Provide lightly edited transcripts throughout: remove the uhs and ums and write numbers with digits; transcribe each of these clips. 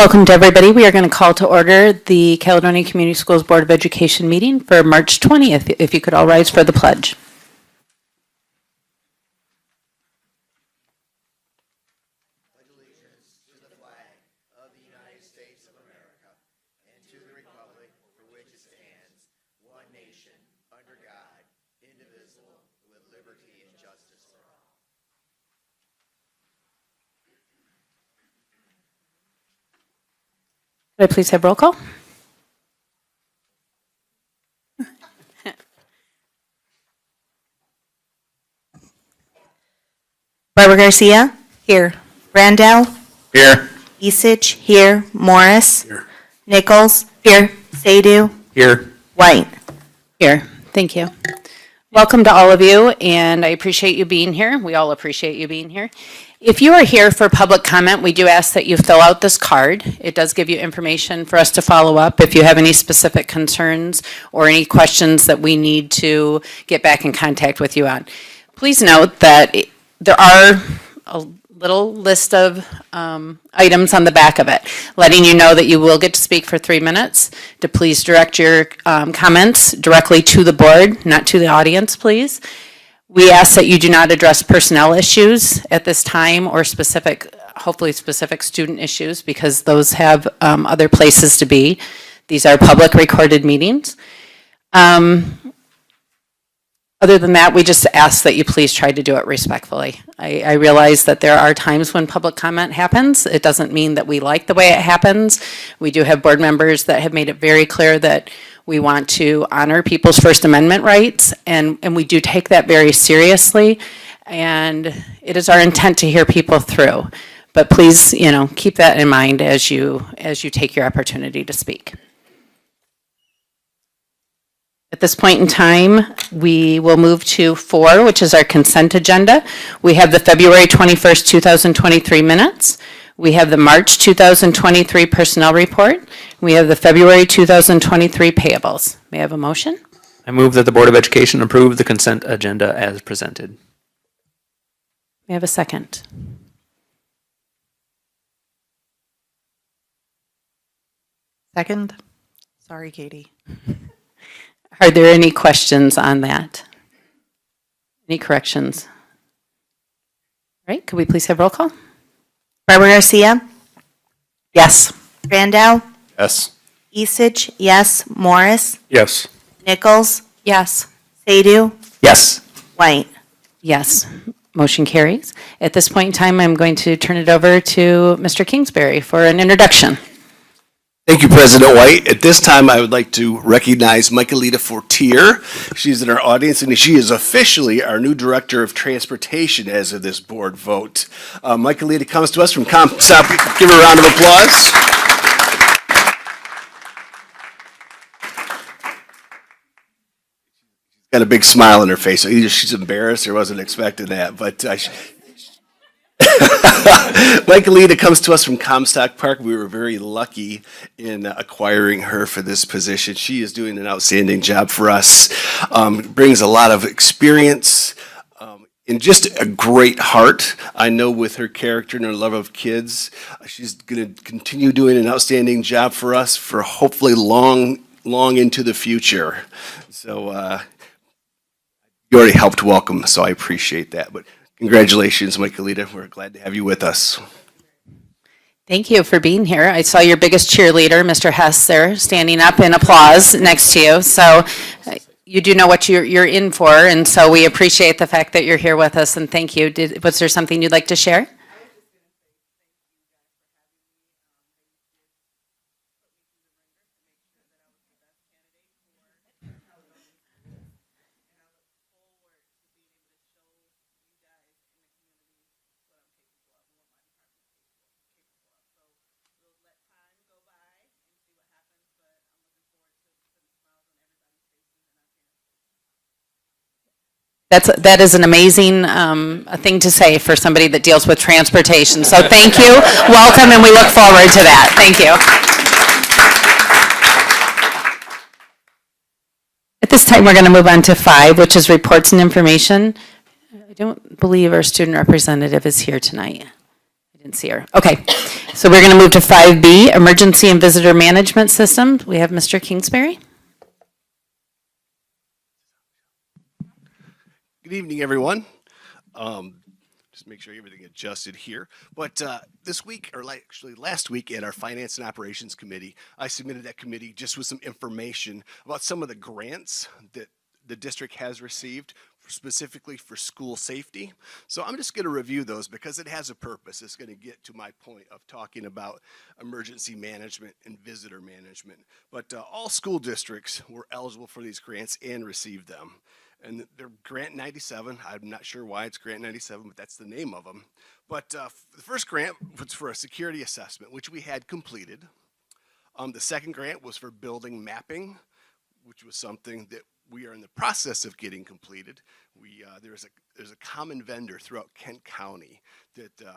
Welcome to everybody. We are going to call to order the Caledonia Community Schools Board of Education meeting for March 20th. If you could all rise for the pledge. Could I please have roll call? Barbara Garcia? Here. Randall? Here. Esich? Here. Morris? Here. Nichols? Here. Sadu? Here. White? Here. Thank you. Welcome to all of you, and I appreciate you being here. We all appreciate you being here. If you are here for public comment, we do ask that you fill out this card. It does give you information for us to follow up if you have any specific concerns or any questions that we need to get back in contact with you on. Please note that there are a little list of items on the back of it, letting you know that you will get to speak for 3 minutes, to please direct your comments directly to the board, not to the audience, please. We ask that you do not address personnel issues at this time or hopefully specific student issues, because those have other places to be. These are public recorded meetings. Other than that, we just ask that you please try to do it respectfully. I realize that there are times when public comment happens. It doesn't mean that we like the way it happens. We do have board members that have made it very clear that we want to honor people's First Amendment rights, and we do take that very seriously. And it is our intent to hear people through. But please, keep that in mind as you take your opportunity to speak. At this point in time, we will move to 4, which is our consent agenda. We have the February 21st, 2023 minutes. We have the March 2023 personnel report. We have the February 2023 payables. May I have a motion? I move that the Board of Education approve the consent agenda as presented. May I have a second? Second. Sorry, Katie. Are there any questions on that? Any corrections? All right, could we please have roll call? Barbara Garcia? Yes. Randall? Yes. Esich? Yes. Morris? Yes. Nichols? Yes. Sadu? Yes. White? Yes. Motion carries. At this point in time, I'm going to turn it over to Mr. Kingsbury for an introduction. Thank you, President White. At this time, I would like to recognize Michaelita Fortier. She's in our audience, and she is officially our new Director of Transportation as of this board vote. Michaelita comes to us from ComStop. Give her a round of applause. She's got a big smile on her face. Either she's embarrassed or wasn't expecting that, but Michaelita comes to us from Comstock Park. We were very lucky in acquiring her for this position. She is doing an outstanding job for us, brings a lot of experience, and just a great heart. I know with her character and her love of kids, she's going to continue doing an outstanding job for us for hopefully long into the future. So you already helped welcome, so I appreciate that. But congratulations, Michaelita. We're glad to have you with us. Thank you for being here. I saw your biggest cheerleader, Mr. Hess, there, standing up in applause next to you. So you do know what you're in for, and so we appreciate the fact that you're here with us, and thank you. Was there something you'd like to share? That is an amazing thing to say for somebody that deals with transportation. So thank you, welcome, and we look forward to that. Thank you. At this time, we're going to move on to 5, which is reports and information. I don't believe our student representative is here tonight. I Didn't see her. Okay, so we're going to move to 5B, Emergency and Visitor Management System. We have Mr. Kingsbury. Good evening, everyone. Just make sure everything adjusted here. But this week, or actually last week at our Finance and Operations Committee, I submitted that committee just with some information about some of the grants that the district has received specifically for school safety. So I'm just going to review those because it has a purpose. It's going to get to my point of talking about emergency management and visitor management. But all school districts were eligible for these grants and received them. And they're Grant 97. I'm not sure why it's Grant 97, but that's the name of them. But the first grant was for a security assessment, which we had completed. The second grant was for building mapping, which was something that we are in the process of getting completed. There's a common vendor throughout Kent County that the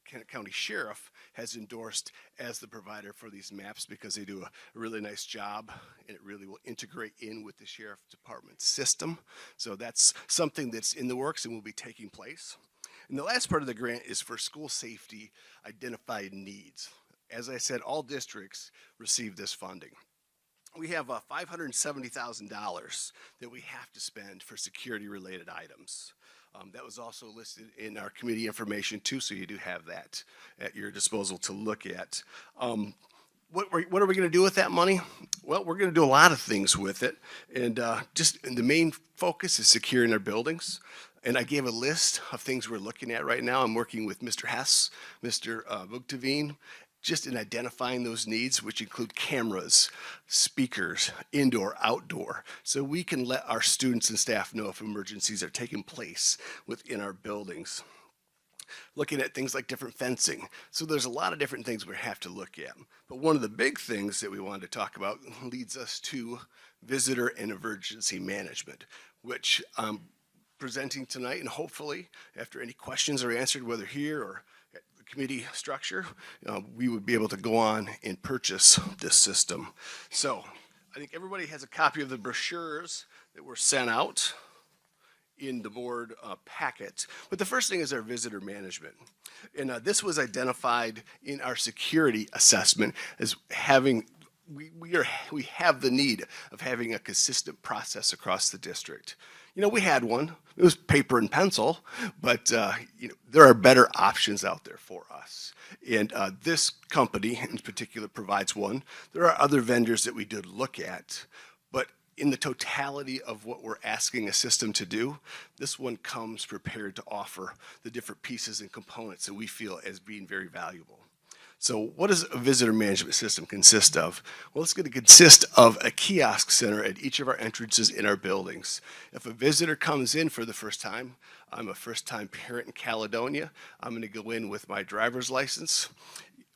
Kent County Sheriff has endorsed as the provider for these maps because they do a really nice job and it really will integrate in with the Sheriff Department system. So that's something that's in the works and will be taking place. And the last part of the grant is for school safety identified needs. As I said, all districts receive this funding. We have $570,000 that we have to spend for security-related items. That was also listed in our committee information too, so you do have that at your disposal to look at. What are we going to do with that money? Well, we're going to do a lot of things with it, and the main focus is securing our buildings. And I gave a list of things we're looking at right now. I'm working with Mr. Hess, Mr. Bugtaveen, just in identifying those needs, which include cameras, speakers, indoor, outdoor, so we can let our students and staff know if emergencies are taking place within our buildings. Looking at things like different fencing. So there's a lot of different things we have to look at. But one of the big things that we wanted to talk about leads us to visitor and emergency management, which I'm presenting tonight, and hopefully after any questions are answered, whether here or committee structure, we would be able to go on and purchase this system. So I think everybody has a copy of the brochures that were sent out in the board packet. But the first thing is our visitor management. And this was identified in our security assessment as having we have the need of having a consistent process across the district. You know, we had one. It was paper and pencil, but there are better options out there for us. And this company in particular provides one. There are other vendors that we did look at, but in the totality of what we're asking a system to do, this one comes prepared to offer the different pieces and components that we feel as being very valuable. So what does a visitor management system consist of? Well, it's going to consist of a kiosk center at each of our entrances in our buildings. If a visitor comes in for the first time, I'm a first-time parent in Caledonia, I'm going to go in with my driver's license.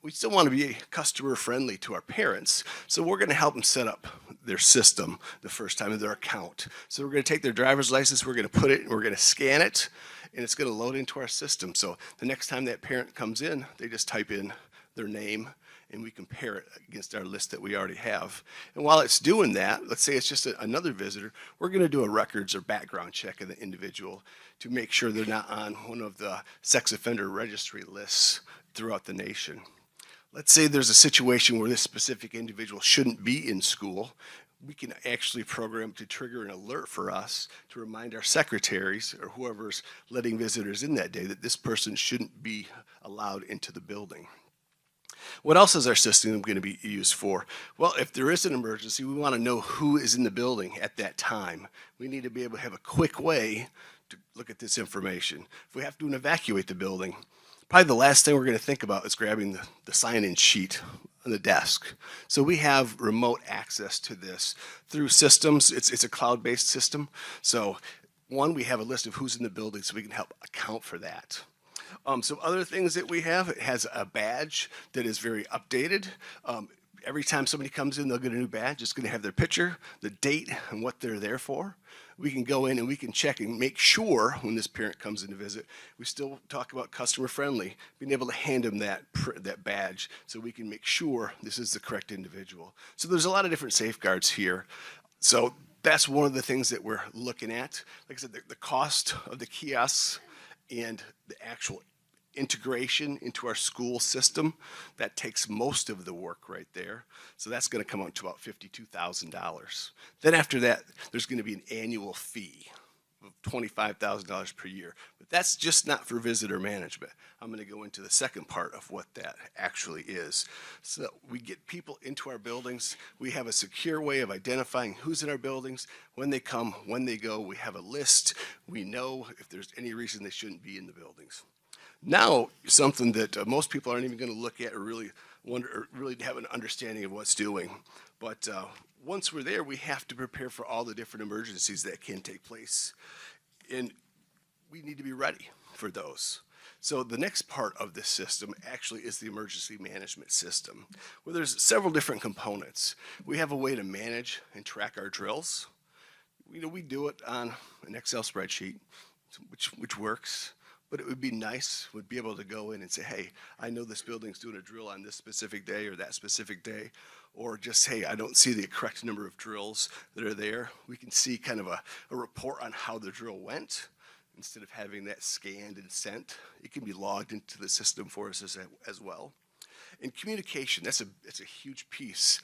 We still want to be customer friendly to our parents, so we're going to help them set up their system the first time in their account. So we're going to take their driver's license, we're going to put it, we're going to scan it, and it's going to load into our system. So the next time that parent comes in, they just type in their name and we compare it against our list that we already have. And while it's doing that, let's say it's just another visitor, we're going to do a records or background check of the individual to make sure they're not on one of the sex offender registry lists throughout the nation. Let's say there's a situation where this specific individual shouldn't be in school. We can actually program to trigger an alert for us to remind our secretaries or whoever's letting visitors in that day that this person shouldn't be allowed into the building. What else is our system going to be used for? Well, if there is an emergency, we want to know who is in the building at that time. We need to be able to have a quick way to look at this information. If we have to evacuate the building, probably the last thing we're going to think about is grabbing the sign-in sheet on the desk. So we have remote access to this through systems. It's a cloud-based system. So one, we have a list of who's in the building so we can help account for that. Some other things that we have, it has a badge that is very updated. Every time somebody comes in, they'll get a new badge. It's going to have their picture, the date, and what they're there for. We can go in and we can check and make sure when this parent comes in to visit, we still talk about customer friendly, being able to hand them that badge so we can make sure this is the correct individual. So there's a lot of different safeguards here. So that's one of the things that we're looking at. Like I said, the cost of the kiosks and the actual integration into our school system. That takes most of the work right there. So that's going to come out to about $52,000. Then after that, there's going to be an annual fee of $25,000 per year. But that's just not for visitor management. I'm going to go into the second part of what that actually is. So we get people into our buildings. We have a secure way of identifying who's in our buildings, when they come, when they go. We have a list. We know if there's any reason they shouldn't be in the buildings. Now, something that most people aren't even going to look at or really wonder, or really have an understanding of what's doing. But once we're there, we have to prepare for all the different emergencies that can take place. And we need to be ready for those. So the next part of this system actually is the emergency management system, where there's several different components. We have a way to manage and track our drills. We do it on an Excel spreadsheet, which works. But it would be nice, would be able to go in and say, hey, I know this building's doing a drill on this specific day or that specific day. Or just, hey, I don't see the correct number of drills that are there. We can see kind of a report on how the drill went. Instead of having that scanned and sent, it can be logged into the system for us as well. And communication, it's a huge piece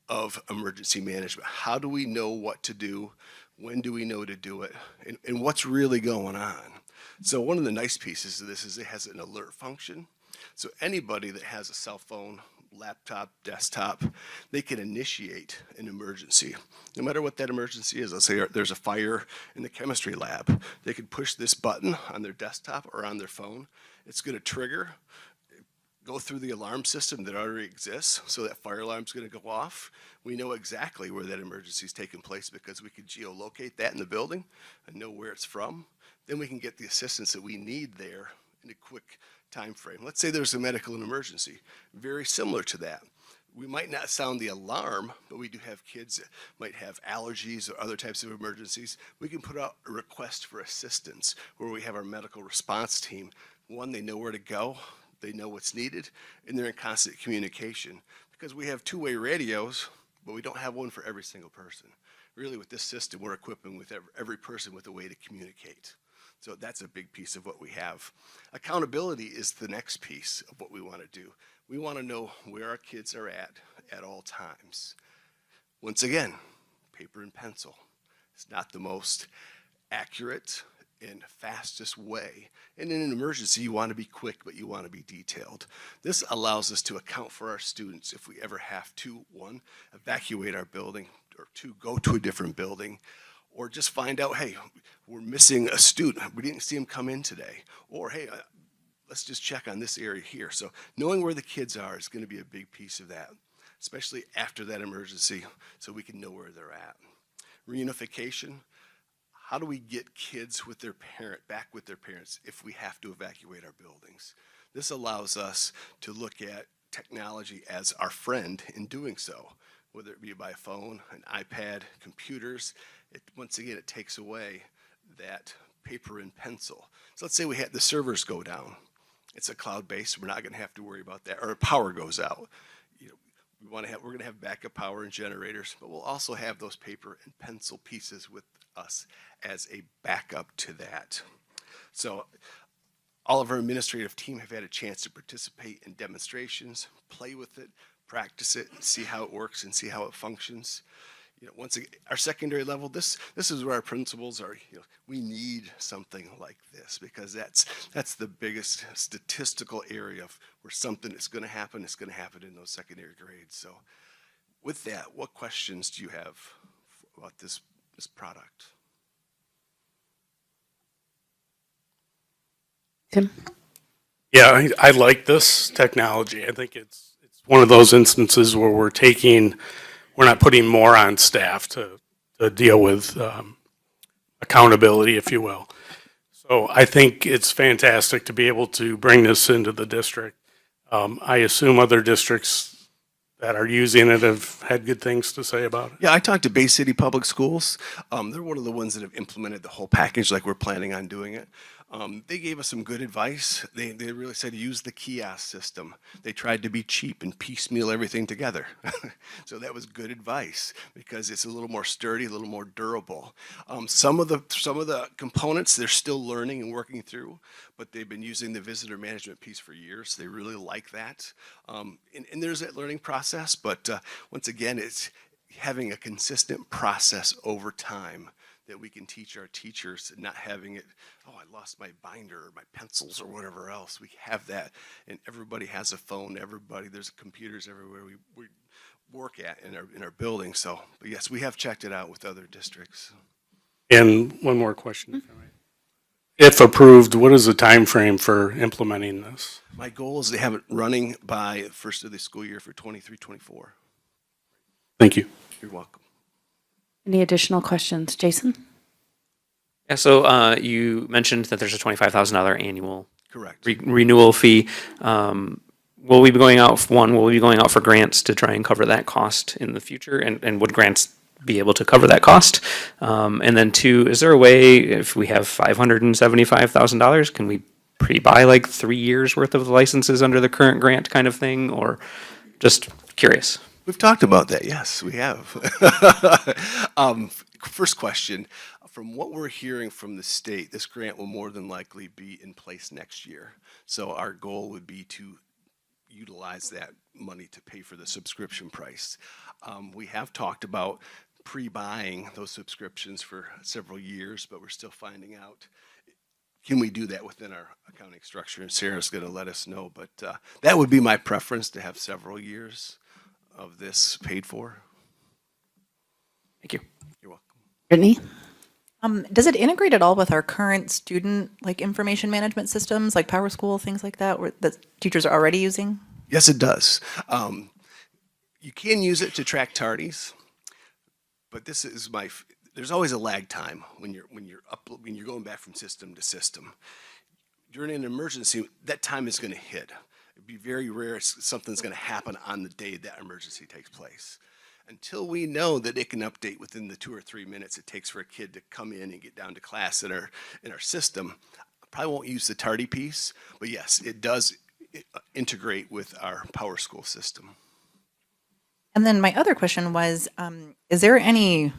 of emergency management. How do we know what to do? When do we know to do it? And what's really going on? So one of the nice pieces of this is it has an alert function. So anybody that has a cell phone, laptop, desktop, they can initiate an emergency. No matter what that emergency is, let's say there's a fire in the chemistry lab. They can push this button on their desktop or on their phone. It's going to trigger, go through the alarm system that already exists, so that fire alarm's going to go off. We know exactly where that emergency is taking place because we can geolocate that in the building and know where it's from. Then we can get the assistance that we need there in a quick time frame. Let's say there's a medical emergency, very similar to that. We might not sound the alarm, but we do have kids that might have allergies or other types of emergencies. We can put out a request for assistance where we have our medical response team. One, they know where to go, they know what's needed, and they're in constant communication. Because we have two-way radios, but we don't have one for every single person. Really, with this system, we're equipping with every person with a way to communicate. So that's a big piece of what we have. Accountability is the next piece of what we want to do. We want to know where our kids are at all times. Once again, paper and pencil. It's not the most accurate and fastest way. And in an emergency, you want to be quick, but you want to be detailed. This allows us to account for our students if we ever have to, one, evacuate our building, or two, go to a different building, or just find out, hey, we're missing a student. We didn't see him come in today. Or, hey, let's just check on this area here. So knowing where the kids are is going to be a big piece of that, especially after that emergency, so we can know where they're at. Reunification, how do we get kids with their back with their parents if we have to evacuate our buildings? This allows us to look at technology as our friend in doing so, whether it be by phone, an iPad, computers. Once again, it takes away that paper and pencil. So let's say we had the servers go down. It's a cloud-based. We're not going to have to worry about that. Or power goes out. We're going to have backup power and generators, but we'll also have those paper and pencil pieces with us as a backup to that. So all of our administrative team have had a chance to participate in demonstrations, play with it, practice it, see how it works and see how it functions. Once again, our secondary level, this is where our principals are. We need something like this because that's the biggest statistical area of where something is going to happen. It's going to happen in those secondary grades. So, with that, what questions do you have about this product? Tim? Yeah, I like this technology. I think it's one of those instances where we're not putting more on staff to deal with accountability, if you will. So I think it's fantastic to be able to bring this into the district. I assume other districts that are using it have had good things to say about it. Yeah, I talked to Bay City Public Schools. They're one of the ones that have implemented the whole package like we're planning on doing it. They gave us some good advice. They really said use the kiosk system. They tried to be cheap and piecemeal everything together. So that was good advice because it's a little more sturdy, a little more durable. Some of the components they're still learning and working through, but they've been using the visitor management piece for years. They really like that. And there's that learning process, but once again, it's having a consistent process over time that we can teach our teachers, and not having it, oh, I lost my binder or my pencils or whatever else. We have that, and everybody has a phone. There's computers everywhere we work at in our building. So, but yes, we have checked it out with other districts. And one more question, if I may. If approved, what is the time frame for implementing this? My goal is to have it running by the first of the school year for 23-24. Thank you. You're welcome. Any additional questions? Jason? Yeah, so you mentioned that there's a $25,000 annual Correct. renewal fee. Will we be going out, will we be going out for grants to try and cover that cost in the future? And would grants be able to cover that cost? And then two, is there a way, if we have $575,000, can we pre-buy like 3 years worth of licenses under the current grant kind of thing? Or just curious? We've talked about that. Yes, we have. First question, from what we're hearing from the state, this grant will more than likely be in place next year. So our goal would be to utilize that money to pay for the subscription price. We have talked about pre-buying those subscriptions for several years, but we're still finding out, can we do that within our accounting structure? And Sarah's going to let us know, but that would be my preference, to have several years of this paid for. Thank you. You're welcome. Brittany? Does it integrate at all with our current student information management systems like PowerSchool, things like that, where the teachers are already using? Yes, it does. You can use it to track tardies, but this is there's always a lag time when you're going back from system to system. During an emergency, that time is going to hit. It'd be very rare something's going to happen on the day that emergency takes place. Until we know that it can update within the 2 or 3 minutes it takes for a kid to come in and get down to class in our system, I probably won't use the tardy piece, but yes, it does integrate with our PowerSchool system. And then my other question was, is there any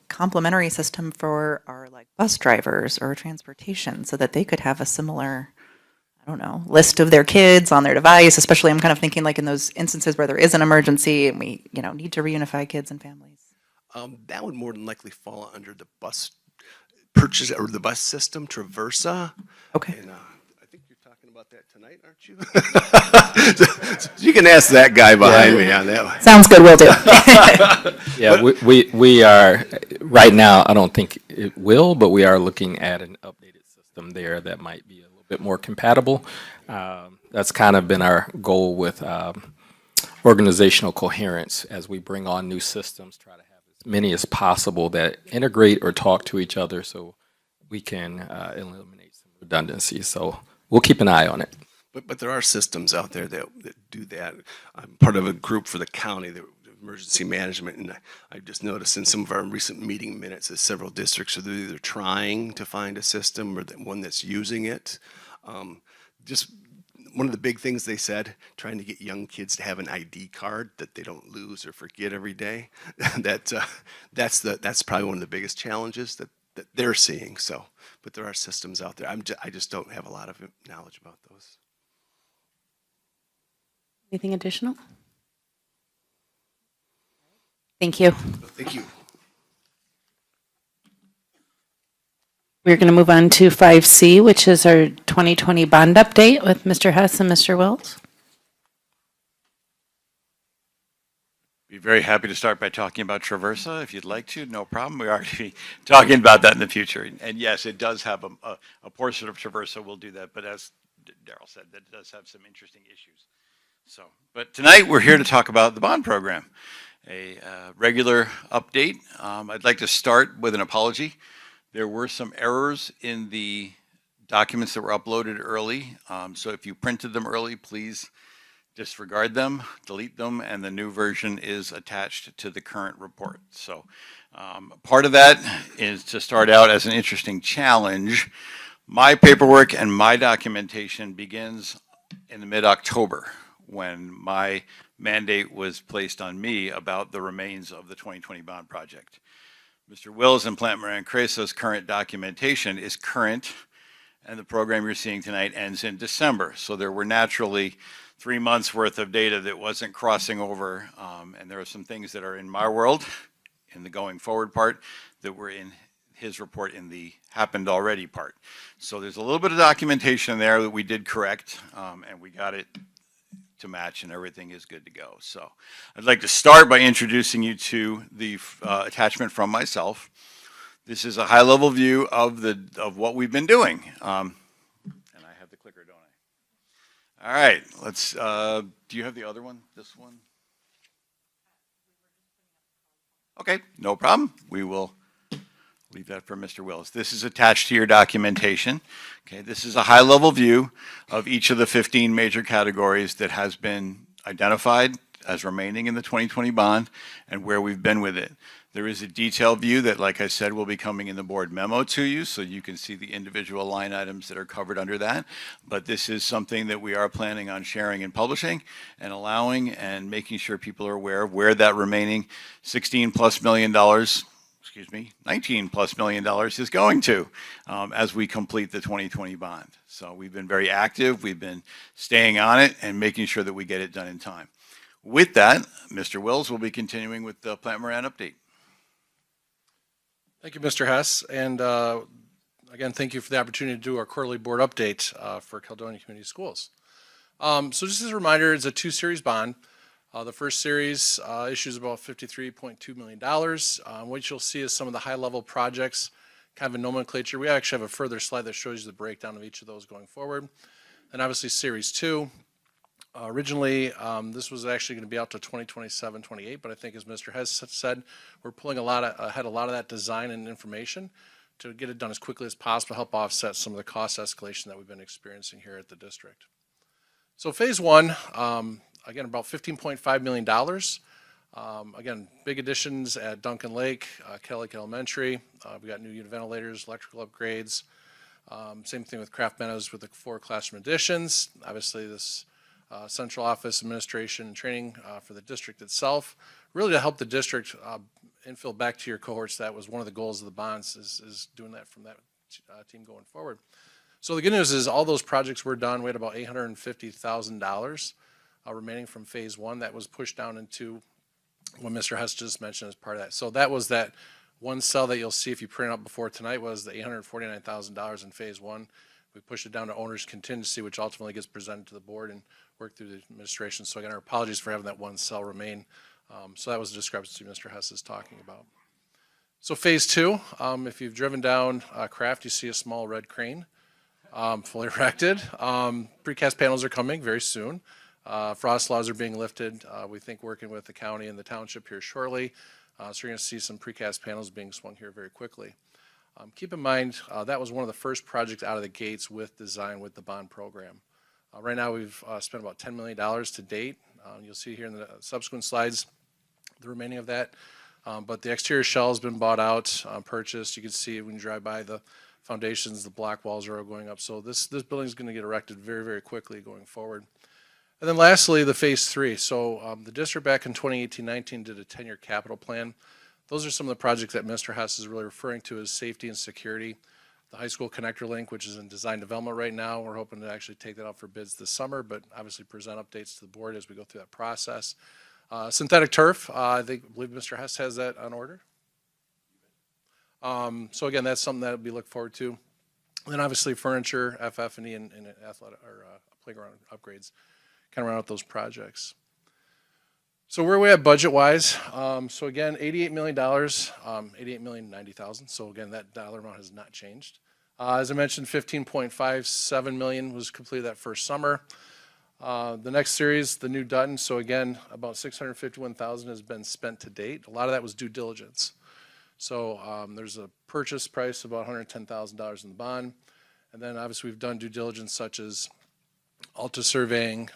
complementary system for our bus drivers or transportation so that they could have a similar, I don't know, list of their kids on their device? Especially, I'm kind of thinking in those instances where there is an emergency and we, need to reunify kids and families. That would more than likely fall under the bus purchase or the bus system, Traversa. Okay. And I think you're talking about that tonight, aren't you? You can ask that guy behind me on that one. Sounds good, will do. Yeah, we are, right now, I don't think it will, but we are looking at an updated system there that might be a little bit more compatible. That's kind of been our goal with organizational coherence as we bring on new systems, try to have as many as possible that integrate or talk to each other so we can eliminate some redundancies. So we'll keep an eye on it. But there are systems out there that do that. I'm part of a group for the county, the emergency management, and I just noticed in some of our recent meeting minutes that several districts are either trying to find a system or one that's using it. Just one of the big things they said, trying to get young kids to have an ID card that they don't lose or forget every day. That's probably one of the biggest challenges that they're seeing. So, but there are systems out there. I just don't have a lot of knowledge about those. Anything additional? Thank you. Thank you. We're going to move on to 5C, which is our 2020 bond update with Mr. Hess and Mr. Wills. Be very happy to start by talking about Traversa, if you'd like to. No problem. We're already talking about that in the future. And yes, it does have a portion of Traversa. We'll do that. But as Daryl said, that does have some interesting issues. So, but tonight we're here to talk about the bond program, a regular update. I'd like to start with an apology. There were some errors in the documents that were uploaded early. So if you printed them early, please disregard them, delete them, and the new version is attached to the current report. So part of that is to start out as an interesting challenge. My paperwork and my documentation begins in the mid-October, when my mandate was placed on me about the remains of the 2020 bond project. Mr. Wills and Plant Moran Creso's current documentation is current, and the program you're seeing tonight ends in December. So there were naturally 3 months worth of data that wasn't crossing over, and there are some things that are in my world, in the going forward part, that were in his report in the happened already part. So there's a little bit of documentation there that we did correct, and we got it to match, and everything is good to go. So I'd like to start by introducing you to the attachment from myself. This is a high-level view of what we've been doing. And I have the clicker, don't I? All right, let's, do you have the other one, this one? Okay, no problem. We will leave that for Mr. Wills. This is attached to your documentation. Okay, this is a high-level view of each of the 15 major categories that has been identified as remaining in the 2020 bond and where we've been with it. There is a detailed view that, like I said, will be coming in the board memo to you, so you can see the individual line items that are covered under that. But this is something that we are planning on sharing and publishing and allowing and making sure people are aware of where that remaining $16+ million, $19+ million is going to as we complete the 2020 bond. So we've been very active. We've been staying on it and making sure that we get it done in time. With that, Mr. Wills will be continuing with the Plant Moran update. Thank you, Mr. Hess. And again, thank you for the opportunity to do our quarterly board update for Caledonia Community Schools. So just as a reminder, it's a 2-series bond. The first series issues about $53.2 million. What you'll see is some of the high-level projects, kind of a nomenclature. We actually have a further slide that shows you the breakdown of each of those going forward. And obviously, Series 2. Originally, this was actually going to be out to 2027, 28, but I think as Mr. Hess said, we're pulling ahead a lot of that design and information to get it done as quickly as possible to help offset some of the cost escalation that we've been experiencing here at the district. So Phase 1, again, about $15.5 million. Again, big additions at Duncan Lake, Kelly Elementary. We got new unit ventilators, electrical upgrades. Same thing with Kraft Meadows with the 4 classroom additions. Obviously, this central office administration and training for the district itself, really to help the district infill back to your cohorts. That was one of the goals of the bonds, is doing that from that team going forward. So the good news is all those projects were done. We had about $850,000 remaining from Phase 1 that was pushed down into what Mr. Hess just mentioned as part of that. So that was that one cell that you'll see if you print out before tonight was the $849,000 in Phase 1. We pushed it down to owner's contingency, which ultimately gets presented to the board and worked through the administration. So again, our apologies for having that one cell remain. So that was a discrepancy Mr. Hess is talking about. So Phase 2, if you've driven down Kraft, you see a small red crane, fully erected. Precast panels are coming very soon. Frost laws are being lifted. We think working with the county and the township here shortly. So you're going to see some precast panels being swung here very quickly. Keep in mind, that was one of the first projects out of the gates with design with the bond program. Right now, we've spent about $10 million to date. You'll see here in the subsequent slides the remaining of that. But the exterior shell has been bought out, purchased. You can see when you drive by the foundations, the block walls are all going up. So this building is going to get erected very, very quickly going forward. And then lastly, the Phase 3. So the district back in 2018-19 did a 10-year capital plan. Those are some of the projects that Mr. Hess is really referring to as safety and security. The high school connector link, which is in design development right now. We're hoping to actually take that out for bids this summer, but obviously present updates to the board as we go through that process. Synthetic turf, I believe Mr. Hess has that on order. So again, that's something that we look forward to. And then obviously furniture, FF&E, and athletic or playground upgrades, kind of round out those projects. So where are we at budget-wise? So again, $88 million, $88,090,000. So again, that dollar amount has not changed. As I mentioned, $15.57 million was completed that first summer. The next series, the new Dutton. So again, about $651,000 has been spent to date. A lot of that was due diligence. So there's a purchase price of about $110,000 in the bond. And then obviously we've done due diligence such as Alta surveying,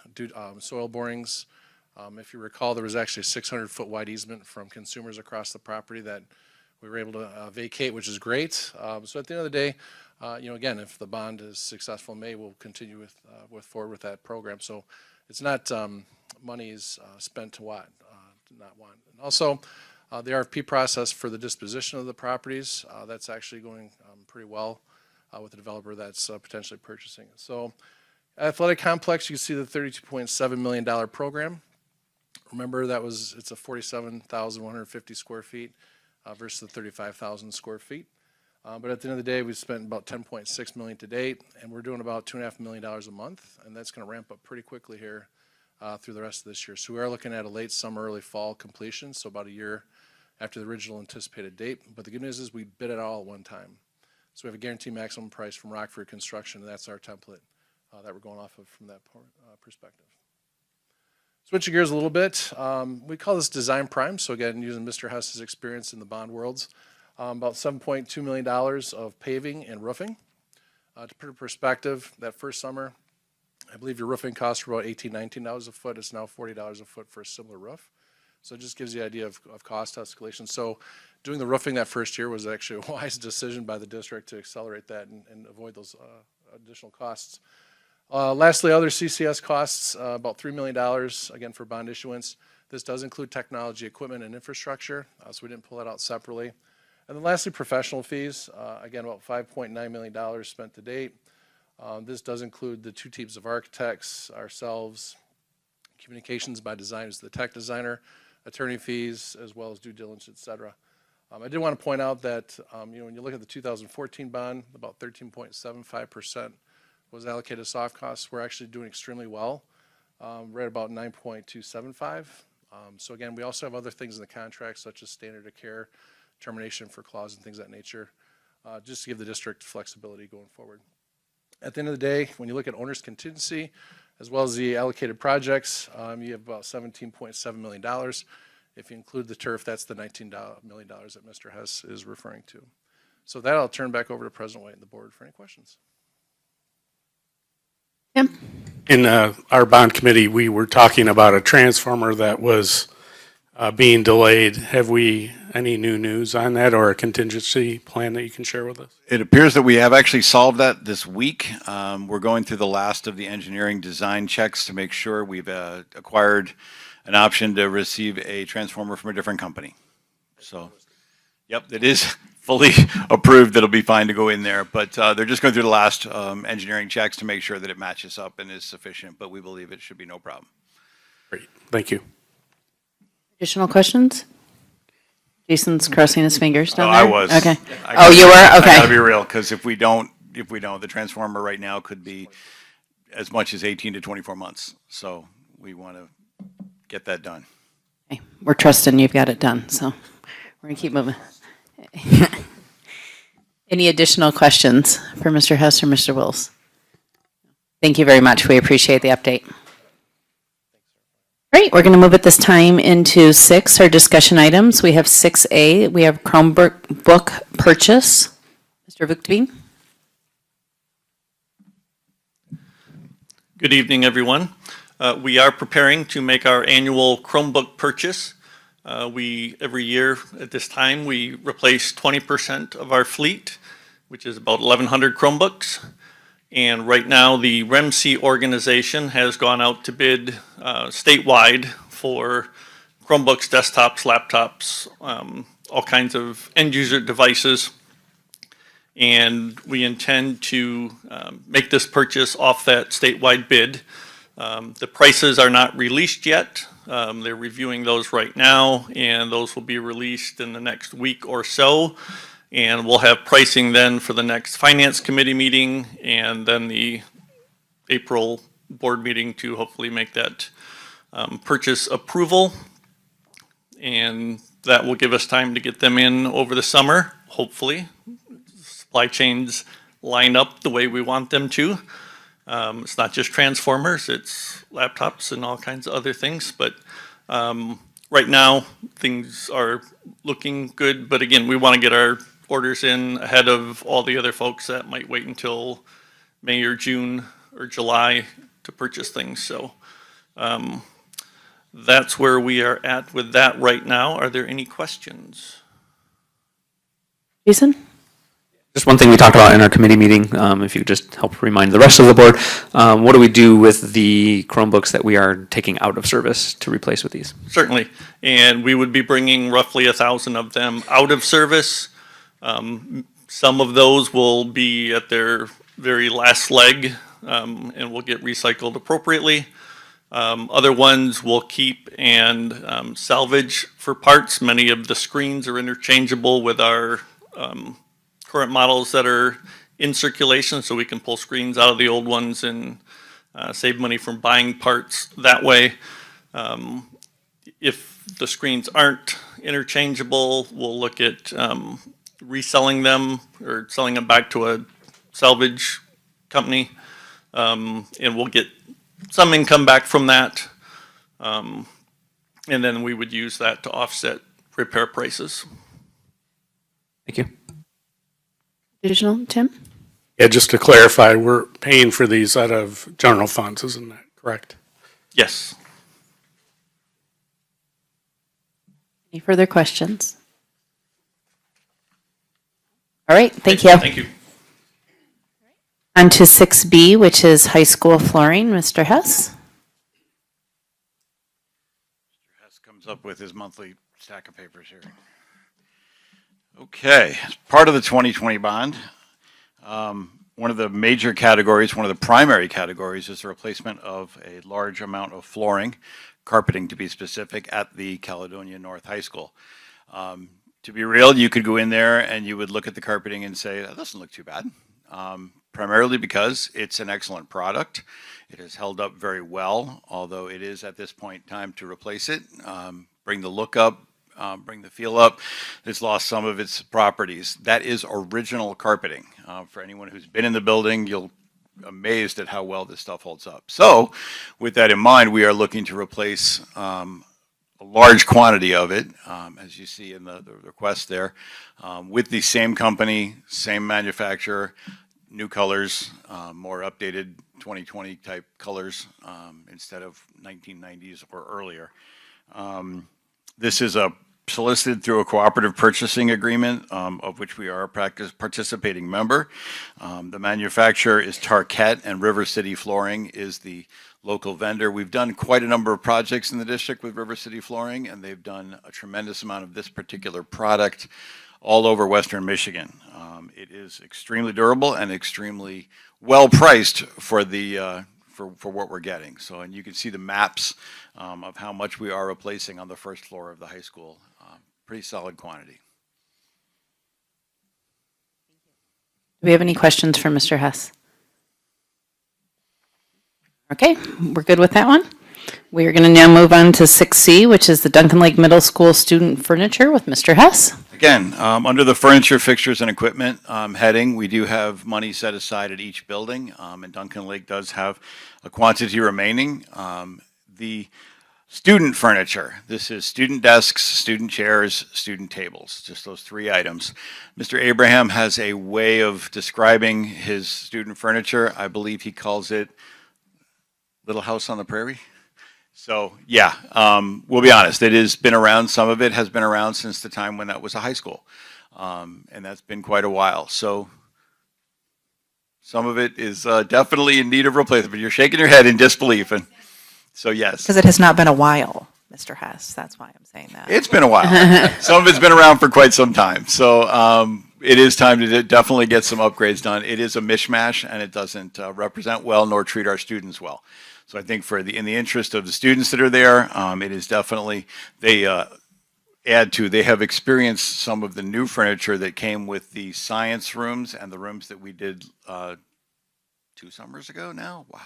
soil borings. If you recall, there was actually a 600-foot wide easement from consumers across the property that we were able to vacate, which is great. So at the end of the day, again, if the bond is successful in May, we'll continue with forward with that program. So it's not monies spent to not want. And also, the RFP process for the disposition of the properties, that's actually going pretty well with the developer that's potentially purchasing it. So athletic complex, you can see the $32.7 million program. Remember, it's a 47,150 square feet versus the 35,000 square feet. But at the end of the day, we've spent about $10.6 million to date, and we're doing about $2.5 million a month, and that's going to ramp up pretty quickly here through the rest of this year. So we are looking at a late summer, early fall completion, so about a year after the original anticipated date. But the good news is we bid it all at one time. So we have a guaranteed maximum price from Rockford Construction, and that's our template that we're going off of from that perspective. Switching gears a little bit, we call this Design Prime. So again, using Mr. Hess's experience in the bond worlds, about $7.2 million of paving and roofing. To put in perspective, that first summer, I believe your roofing costs were about $18, $19 a foot. It's now $40 a foot for a similar roof. So it just gives you an idea of cost escalation. So doing the roofing that first year was actually a wise decision by the district to accelerate that and avoid those additional costs. Lastly, other CCS costs, about $3 million, again, for bond issuance. This does include technology, equipment, and infrastructure, so we didn't pull that out separately. And then lastly, professional fees, again, about $5.9 million spent to date. This does include the two teams of architects, ourselves, communications by design is the tech designer, attorney fees, as well as due diligence, et cetera. I did want to point out that, when you look at the 2014 bond, about 13.75% was allocated soft costs. We're actually doing extremely well. We're at about 9.275. So again, we also have other things in the contract, such as standard of care, termination for clause and things of that nature, just to give the district flexibility going forward. At the end of the day, when you look at owner's contingency, as well as the allocated projects, you have about $17.7 million. If you include the turf, that's the $19 million that Mr. Hess is referring to. So that I'll turn back over to President White and the board for any questions. Tim? In our bond committee, we were talking about a transformer that was being delayed. Have we any new news on that or a contingency plan that you can share with us? It appears that we have actually solved that this week. We're going through the last of the engineering design checks to make sure we've acquired an option to receive a transformer from a different company. So, yep, it is fully approved. It'll be fine to go in there, but they're just going through the last engineering checks to make sure that it matches up and is sufficient, but we believe it should be no problem. Great, thank you. Additional questions? Jason's crossing his fingers down No, there. I was. Okay. I Oh, you were? I Okay. gotta be real, because if we don't, the transformer right now could be as much as 18 to 24 months. So we want to get that done. Okay. We're trusting you've got it done, so we're gonna keep moving. Any additional questions for Mr. Hess or Mr. Wills? Thank you very much. We appreciate the update. Great, we're going to move at this time into 6, our discussion items. We have 6A, we have Chromebook book purchase. Mr. Vuktubin? Good evening, everyone. We are preparing to make our annual Chromebook purchase. Every year at this time, we replace 20% of our fleet, which is about 1,100 Chromebooks. And right now, the REMC organization has gone out to bid statewide for Chromebooks, desktops, laptops, all kinds of end-user devices. And we intend to make this purchase off that statewide bid. The prices are not released yet. They're reviewing those right now, and those will be released in the next week or so. And we'll have pricing then for the next Finance Committee meeting and then the April board meeting to hopefully make that purchase approval. And that will give us time to get them in over the summer, hopefully. Supply chains line up the way we want them to. It's not just transformers, it's laptops and all kinds of other things. But right now, things are looking good. But again, we want to get our orders in ahead of all the other folks that might wait until May or June or July to purchase things. So that's where we are at with that right now. Are there any questions? Jason? Just one thing we talked about in our committee meeting, if you could just help remind the rest of the board, what do we do with the Chromebooks that we are taking out of service to replace with these? Certainly. And we would be bringing roughly 1,000 of them out of service. Some of those will be at their very last leg and will get recycled appropriately. Other ones we'll keep and salvage for parts. Many of the screens are interchangeable with our current models that are in circulation, so we can pull screens out of the old ones and save money from buying parts that way. If the screens aren't interchangeable, we'll look at reselling them or selling them back to a salvage company, and we'll get some income back from that. And then we would use that to offset repair prices. Thank you. Additional, Tim? Yeah, just to clarify, we're paying for these out of general funds, isn't that correct? Yes. Any further questions? All right, thank you. Thank you. On to 6B, which is high school flooring. Mr. Hess? Hess comes up with his monthly stack of papers here. Okay, as part of the 2020 bond, one of the major categories, one of the primary categories, is the replacement of a large amount of flooring, carpeting to be specific, at the Caledonia North High School. To be real, you could go in there and you would look at the carpeting and say, that doesn't look too bad. Primarily because it's an excellent product. It has held up very well, although it is at this point time to replace it, bring the look up, bring the feel up. It's lost some of its properties. That is original carpeting. For anyone who's been in the building, you'll be amazed at how well this stuff holds up. So with that in mind, we are looking to replace a large quantity of it, as you see in the request there, with the same company, same manufacturer, new colors, more updated 2020 type colors instead of 1990s or earlier. This is solicited through a cooperative purchasing agreement, of which we are a participating member. The manufacturer is Tarkett, and River City Flooring is the local vendor. We've done quite a number of projects in the district with River City Flooring, and they've done a tremendous amount of this particular product all over Western Michigan. It is extremely durable and extremely well priced for the for what we're getting. So, and you can see the maps of how much we are replacing on the first floor of the high school. Pretty solid quantity. Do we have any questions for Mr. Hess? Okay, we're good with that one. We are going to now move on to 6C, which is the Duncan Lake Middle School student furniture with Mr. Hess. Again, under the furniture, fixtures, and equipment heading, we do have money set aside at each building, and Duncan Lake does have a quantity remaining. The student furniture, this is student desks, student chairs, student tables, just those three items. Mr. Abraham has a way of describing his student furniture. I believe he calls it Little House on the Prairie. So yeah, we'll be honest, it has been around, some of it has been around since the time when that was a high school. And that's been quite a while. So some of it is definitely in need of replacement. You're shaking your head in disbelief. And so yes. Because it has not been a while, Mr. Hess. That's why I'm saying that. It's been a while. Some of it's been around for quite some time. So it is time to definitely get some upgrades done. It is a mishmash, and it doesn't represent well nor treat our students well. So I think in the interest of the students that are there, it is definitely, they have experienced some of the new furniture that came with the science rooms and the rooms that we did 2 summers ago now. Wow.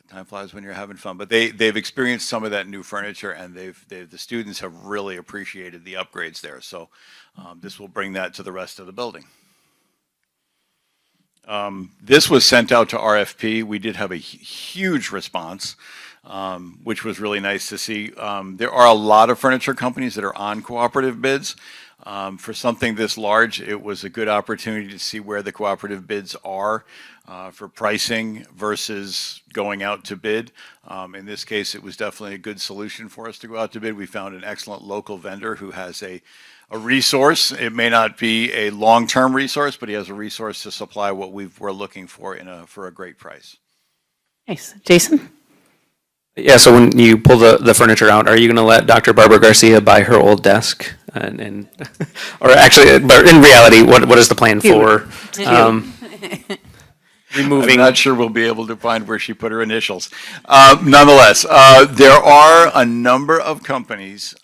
Time flies when you're having fun, but they've experienced some of that new furniture, and the students have really appreciated the upgrades there. So this will bring that to the rest of the building. This was sent out to RFP. We did have a huge response, which was really nice to see. There are a lot of furniture companies that are on cooperative bids. For something this large, it was a good opportunity to see where the cooperative bids are for pricing versus going out to bid. In this case, it was definitely a good solution for us to go out to bid. We found an excellent local vendor who has a a resource. It may not be a long-term resource, but he has a resource to supply what we're looking for for a great price. Nice. Jason? Yeah, so when you pull the furniture out, are you going to let Dr. Barbara Garcia buy her old desk? And or actually, but in reality, what is the plan for removing? I'm not sure we'll be able to find where she put her initials. Nonetheless, there are a number of companies,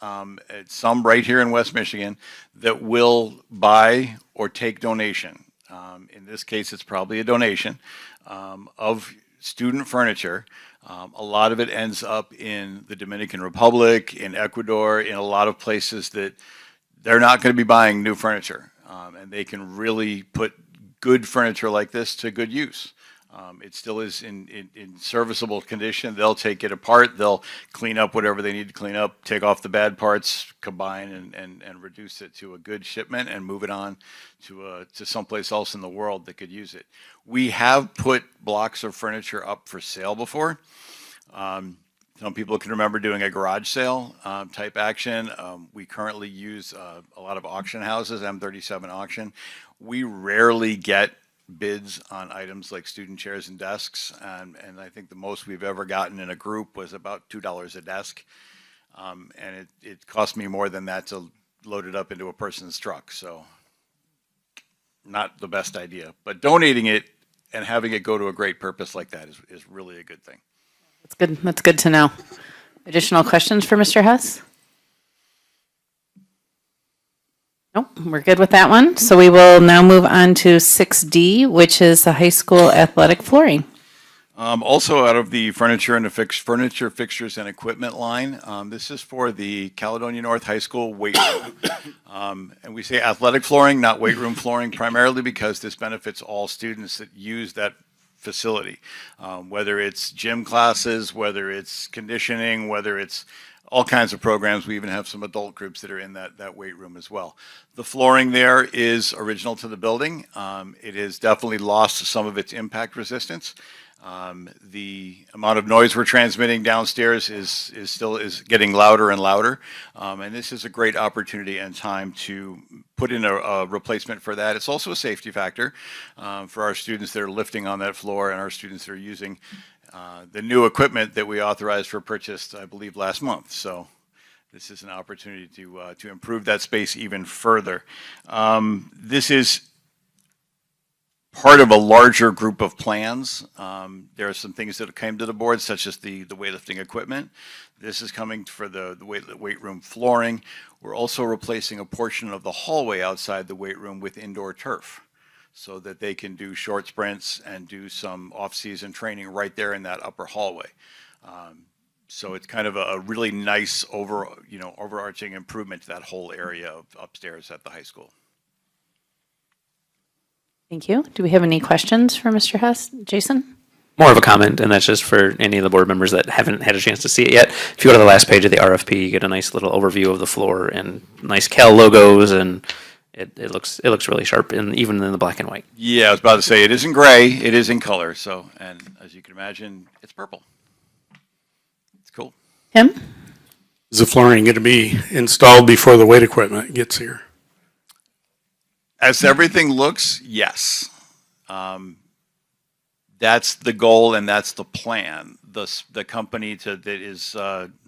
some right here in West Michigan, that will buy or take donation. In this case, it's probably a donation of student furniture. A lot of it ends up in the Dominican Republic, in Ecuador, in a lot of places that they're not going to be buying new furniture. And they can really put good furniture like this to good use. It still is in serviceable condition. They'll take it apart. They'll clean up whatever they need to clean up, take off the bad parts, combine and reduce it to a good shipment and move it on to someplace else in the world that could use it. We have put blocks of furniture up for sale before. Some people can remember doing a garage sale type action. We currently use a lot of auction houses, M37 Auction. We rarely get bids on items like student chairs and desks, and I think the most we've ever gotten in a group was about $2 a desk, and it cost me more than that to load it up into a person's truck, so not the best idea. But donating it and having it go to a great purpose like that is really a good thing. That's good. That's good to know. Additional questions for Mr. Hess? Nope, we're good with that one. So we will now move on to 6D, which is the high school athletic flooring. Also out of the furniture and furniture, fixtures, and equipment line, this is for the Caledonia North High School weight room. And we say athletic flooring, not weight room flooring, primarily because this benefits all students that use that facility. Whether it's gym classes, whether it's conditioning, whether it's all kinds of programs. We even have some adult groups that are in that weight room as well. The flooring there is original to the building. It has definitely lost some of its impact resistance. The amount of noise we're transmitting downstairs is still getting louder and louder. And this is a great opportunity and time to put in a replacement for that. It's also a safety factor for our students that are lifting on that floor and our students that are using the new equipment that we authorized for purchase, I believe, last month. So this is an opportunity to improve that space even further. This is part of a larger group of plans. There are some things that came to the board, such as the weightlifting equipment. This is coming for the weight room flooring. We're also replacing a portion of the hallway outside the weight room with indoor turf, so that they can do short sprints and do some off-season training right there in that upper hallway. So it's kind of a really nice overarching improvement to that whole area of upstairs at the high school. Thank you. Do we have any questions for Mr. Hess? Jason? More of a comment, and that's just for any of the board members that haven't had a chance to see it yet. If you go to the last page of the RFP, you get a nice little overview of the floor and nice Cal logos, and it looks really sharp, even in the black and white. Yeah, I was about to say, it isn't gray, it is in color. So, and as you can imagine, it's purple. It's cool. Tim? Is the flooring going to be installed before the weight equipment gets here? As everything looks, yes. That's the goal and that's the plan. The company that is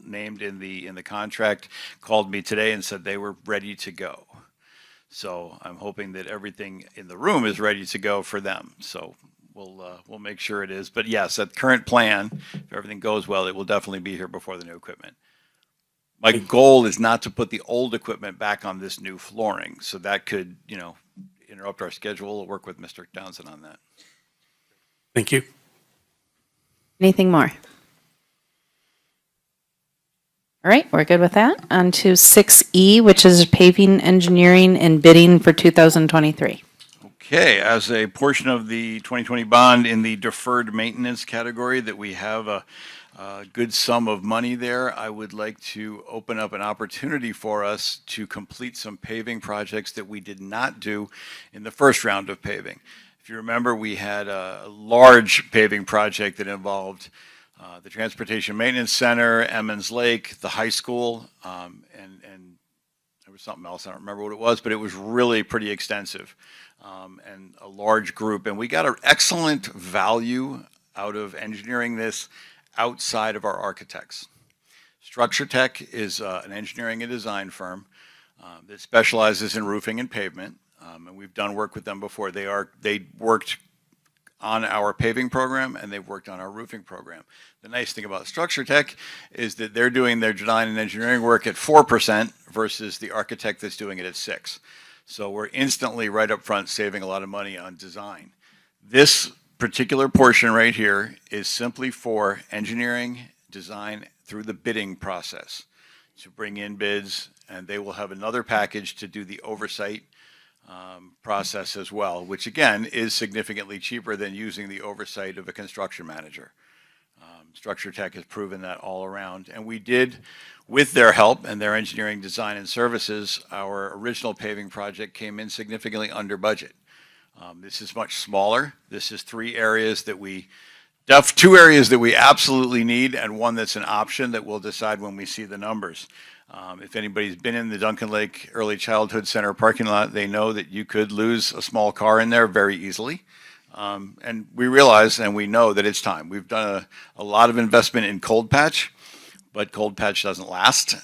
named in the contract called me today and said they were ready to go. So I'm hoping that everything in the room is ready to go for them. So we'll make sure it is. But yes, at current plan, if everything goes well, it will definitely be here before the new equipment. My goal is not to put the old equipment back on this new flooring. So that could, interrupt our schedule. We'll work with Mr. Townsend on that. Thank you. Anything more? All right, we're good with that. On to 6E, which is paving, engineering, and bidding for 2023. Okay, as a portion of the 2020 bond in the deferred maintenance category that we have a good sum of money there, I would like to open up an opportunity for us to complete some paving projects that we did not do in the first round of paving. If you remember, we had a large paving project that involved the Transportation Maintenance Center, Emmons Lake, the high school, and I was something else, I don't remember what it was, but it was really pretty extensive, and a large group. And we got an excellent value out of engineering this outside of our architects. Structure Tech is an engineering and design firm that specializes in roofing and pavement, and we've done work with them before. They worked on our paving program, and they've worked on our roofing program. The nice thing about Structure Tech is that they're doing their design and engineering work at 4% versus the architect that's doing it at 6%. So we're instantly right up front saving a lot of money on design. This particular portion right here is simply for engineering, design through the bidding process to bring in bids, and they will have another package to do the oversight process as well, which again is significantly cheaper than using the oversight of a construction manager. Structure Tech has proven that all around, and we did, with their help and their engineering, design, and services, our original paving project came in significantly under budget. This is much smaller. This is two areas that we absolutely need, and one that's an option that we'll decide when we see the numbers. If anybody's been in the Duncan Lake Early Childhood Center parking lot, they know that you could lose a small car in there very easily. And we realize and we know that it's time. We've done a lot of investment in cold patch, but cold patch doesn't last.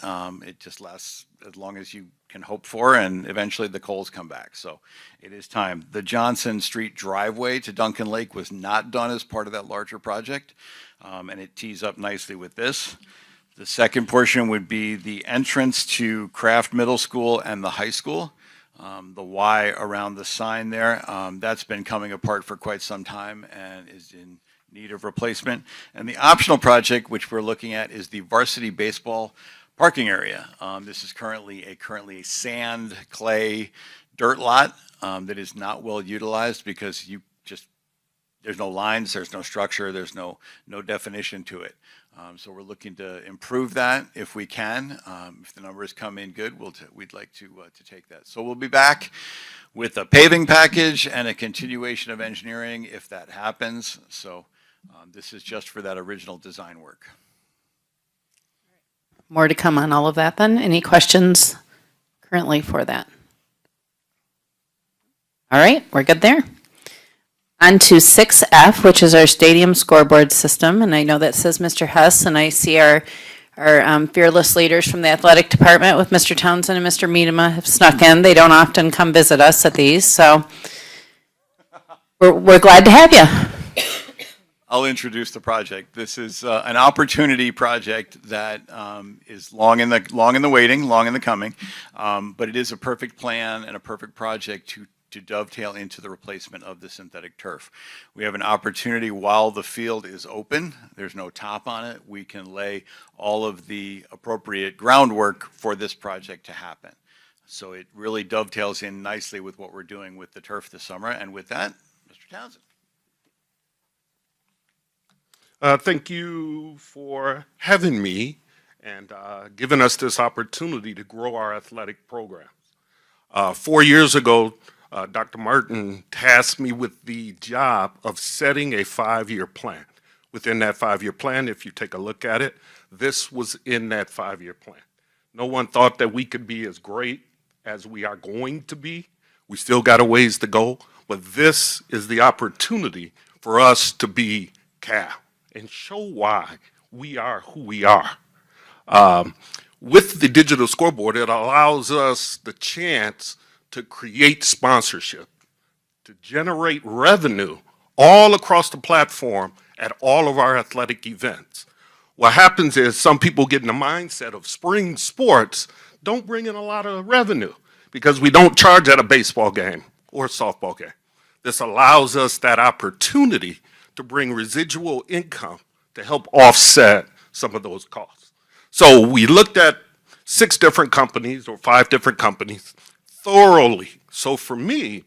It just lasts as long as you can hope for, and eventually the coals come back. So it is time. The Johnson Street driveway to Duncan Lake was not done as part of that larger project, and it tees up nicely with this. The second portion would be the entrance to Craft Middle School and the high school. The Y around the sign there, that's been coming apart for quite some time and is in need of replacement. And the optional project, which we're looking at, is the varsity baseball parking area. This is currently a sand, clay, dirt lot that is not well utilized because there's no lines, there's no structure, there's no definition to it. So we're looking to improve that if we can. If the numbers come in good, we'd like to take that. So we'll be back with a paving package and a continuation of engineering if that happens. So this is just for that original design work. More to come on all of that then. Any questions currently for that? All right, we're good there. On to 6F, which is our stadium scoreboard system, and I know that says Mr. Hess, and I see our fearless leaders from the athletic department with Mr. Townsend and Mr. Miedema have snuck in. They don't often come visit us at these, so we're glad to have you. I'll introduce the project. This is an opportunity project that is long in the waiting, long in the coming, but it is a perfect plan and a perfect project to dovetail into the replacement of the synthetic turf. We have an opportunity while the field is open, there's no top on it, we can lay all of the appropriate groundwork for this project to happen. So it really dovetails in nicely with what we're doing with the turf this summer. And with that, Mr. Townsend. Thank you for having me and giving us this opportunity to grow our athletic programs. 4 years ago, Dr. Martin tasked me with the job of setting a 5-year plan. Within that 5-year plan, if you take a look at it, this was in that 5-year plan. No one thought that we could be as great as we are going to be. We still got a ways to go, but this is the opportunity for us to be Cal and show why we are who we are. With the digital scoreboard, it allows us the chance to create sponsorship, to generate revenue all across the platform at all of our athletic events. What happens is some people get in the mindset of spring sports don't bring in a lot of revenue because we don't charge at a baseball game or a softball game. This allows us that opportunity to bring residual income to help offset some of those costs. So we looked at 6 different companies or 5 different companies thoroughly. So for me,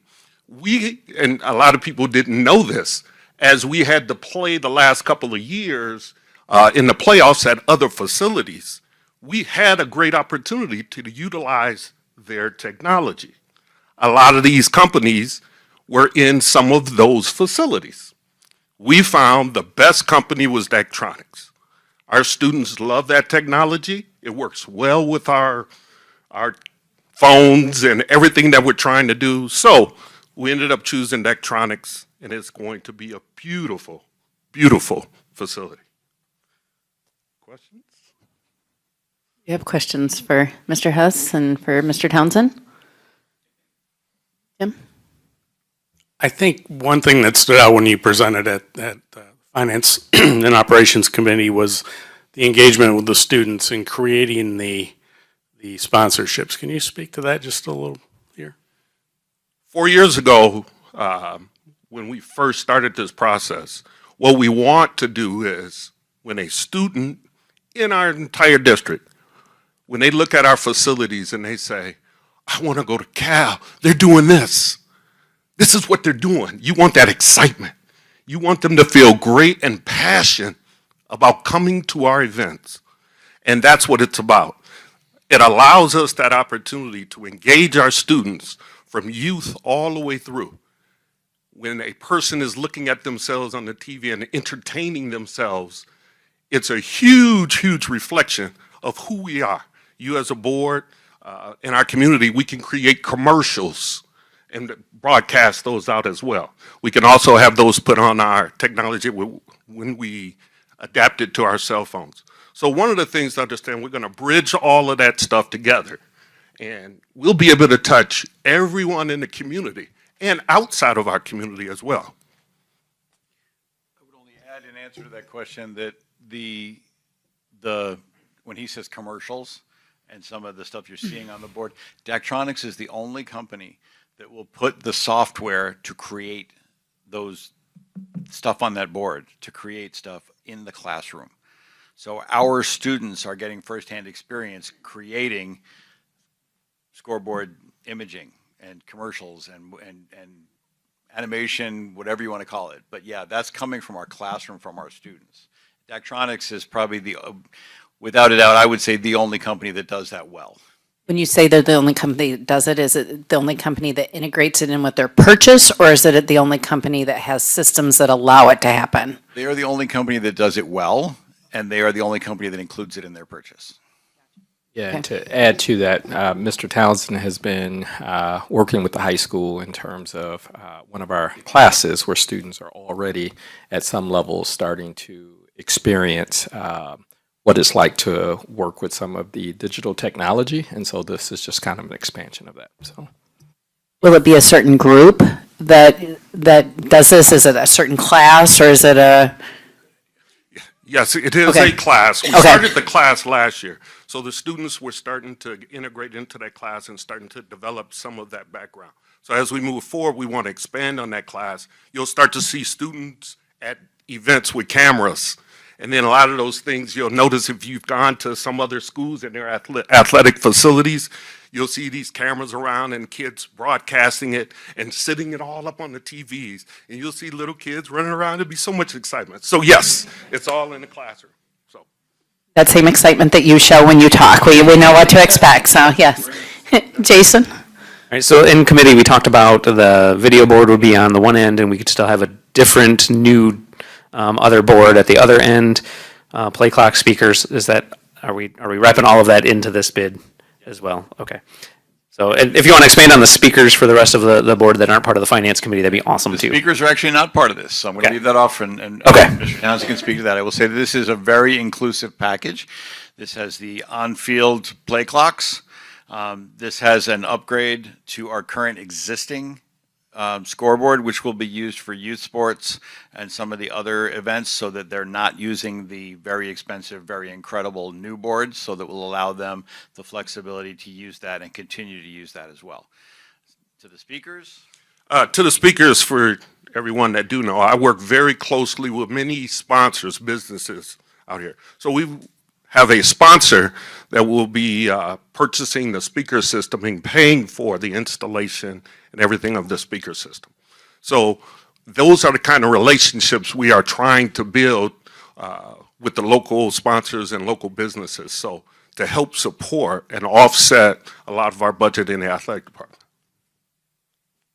and a lot of people didn't know this, as we had to play the last couple of years in the playoffs at other facilities, we had a great opportunity to utilize their technology. A lot of these companies were in some of those facilities. We found the best company was Daktronics. Our students love that technology. It works well with our phones and everything that we're trying to do. So we ended up choosing Daktronics, and it's going to be a beautiful, beautiful facility. Questions? You have questions for Mr. Hess and for Mr. Townsend? Tim? I think one thing that stood out when you presented at the Finance and Operations Committee was the engagement with the students in creating the sponsorships. Can you speak to that just a little here? 4 years ago, when we first started this process, what we want to do is when a student in our entire district, when they look at our facilities and they say, I want to go to Cal, they're doing this. This is what they're doing. You want that excitement. You want them to feel great and passionate about coming to our events. And that's what it's about. It allows us that opportunity to engage our students from youth all the way through. When a person is looking at themselves on the TV and entertaining themselves, it's a huge, huge reflection of who we are. You as a board, in our community, we can create commercials and broadcast those out as well. We can also have those put on our technology when we adapt it to our cell phones. So one of the things to understand, we're going to bridge all of that stuff together, and we'll be able to touch everyone in the community and outside of our community as well. I would only add in answer to that question that when he says commercials and some of the stuff you're seeing on the board, Daktronics is the only company that will put the software to create those stuff on that board, to create stuff in the classroom. So our students are getting firsthand experience creating scoreboard imaging and commercials and animation, whatever you want to call it. But yeah, that's coming from our classroom, from our students. Daktronics is probably without a doubt, I would say the only company that does that well. When you say they're the only company that does it, is it the only company that integrates it in with their purchase, or is it the only company that has systems that allow it to happen? They are the only company that does it well, and they are the only company that includes it in their purchase. Yeah, and to add to that, Mr. Townsend has been working with the high school in terms of one of our classes where students are already at some level starting to experience what it's like to work with some of the digital technology. And so this is just kind of an expansion of that. So, Will it be a certain group that does this? Is it a certain class, or is it a? Yes, it is Okay. a class. We Okay. started the class last year. So the students were starting to integrate into that class and starting to develop some of that background. So as we move forward, we want to expand on that class. You'll start to see students at events with cameras. And then a lot of those things you'll notice if you've gone to some other schools and their athletic facilities, you'll see these cameras around and kids broadcasting it and sitting it all up on the TVs. And you'll see little kids running around. It'll be so much excitement. So yes, it's all in the classroom. So That same excitement that you show when you talk. We know what to expect, so yes. Jason? All right, so in committee, we talked about the video board would be on the one end, and we could still have a different new other board at the other end. Play clock, speakers, are we wrapping all of that into this bid as well? Okay. So and if you want to expand on the speakers for the rest of the board that aren't part of the finance committee, that'd be awesome The too. speakers are actually not part of this, so I'm going to Okay. leave that off, and Okay. Mr. Townsend can speak to that. I will say that this is a very inclusive package. This has the on-field play clocks. This has an upgrade to our current existing scoreboard, which will be used for youth sports and some of the other events, so that they're not using the very expensive, very incredible new boards, so that will allow them the flexibility to use that and continue to use that as well. To the speakers, to the speakers, for everyone that do know, I work very closely with many sponsors, businesses out here. So we have a sponsor that will be purchasing the speaker system and paying for the installation and everything of the speaker system. So those are the kind of relationships we are trying to build with the local sponsors and local businesses, so to help support and offset a lot of our budget in the athletic department.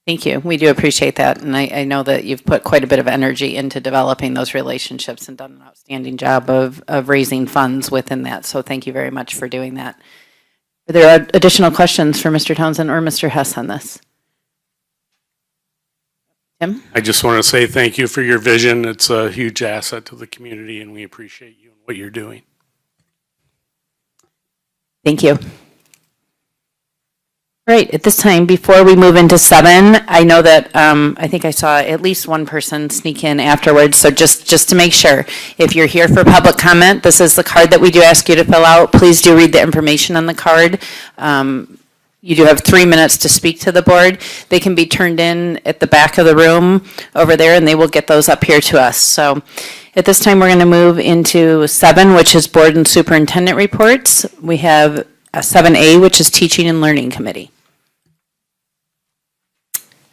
Thank you. We do appreciate that, and I know that you've put quite a bit of energy into developing those relationships and done an outstanding job of raising funds within that, so thank you very much for doing that. Are there additional questions for Mr. Townsend or Mr. Hess on this? Tim? I just want to say thank you for your vision. It's a huge asset to the community, and we appreciate you and what you're doing. Thank you. All right, at this time, before we move into 7, I know that, I think I saw at least one person sneak in afterwards, so just to make sure, if you're here for public comment, this is the card that we do ask you to fill out. Please do read the information on the card. You do have 3 minutes to speak to the board. They can be turned in at the back of the room over there, and they will get those up here to us. So at this time, we're going to move into 7, which is board and superintendent reports. We have 7A, which is teaching and learning committee.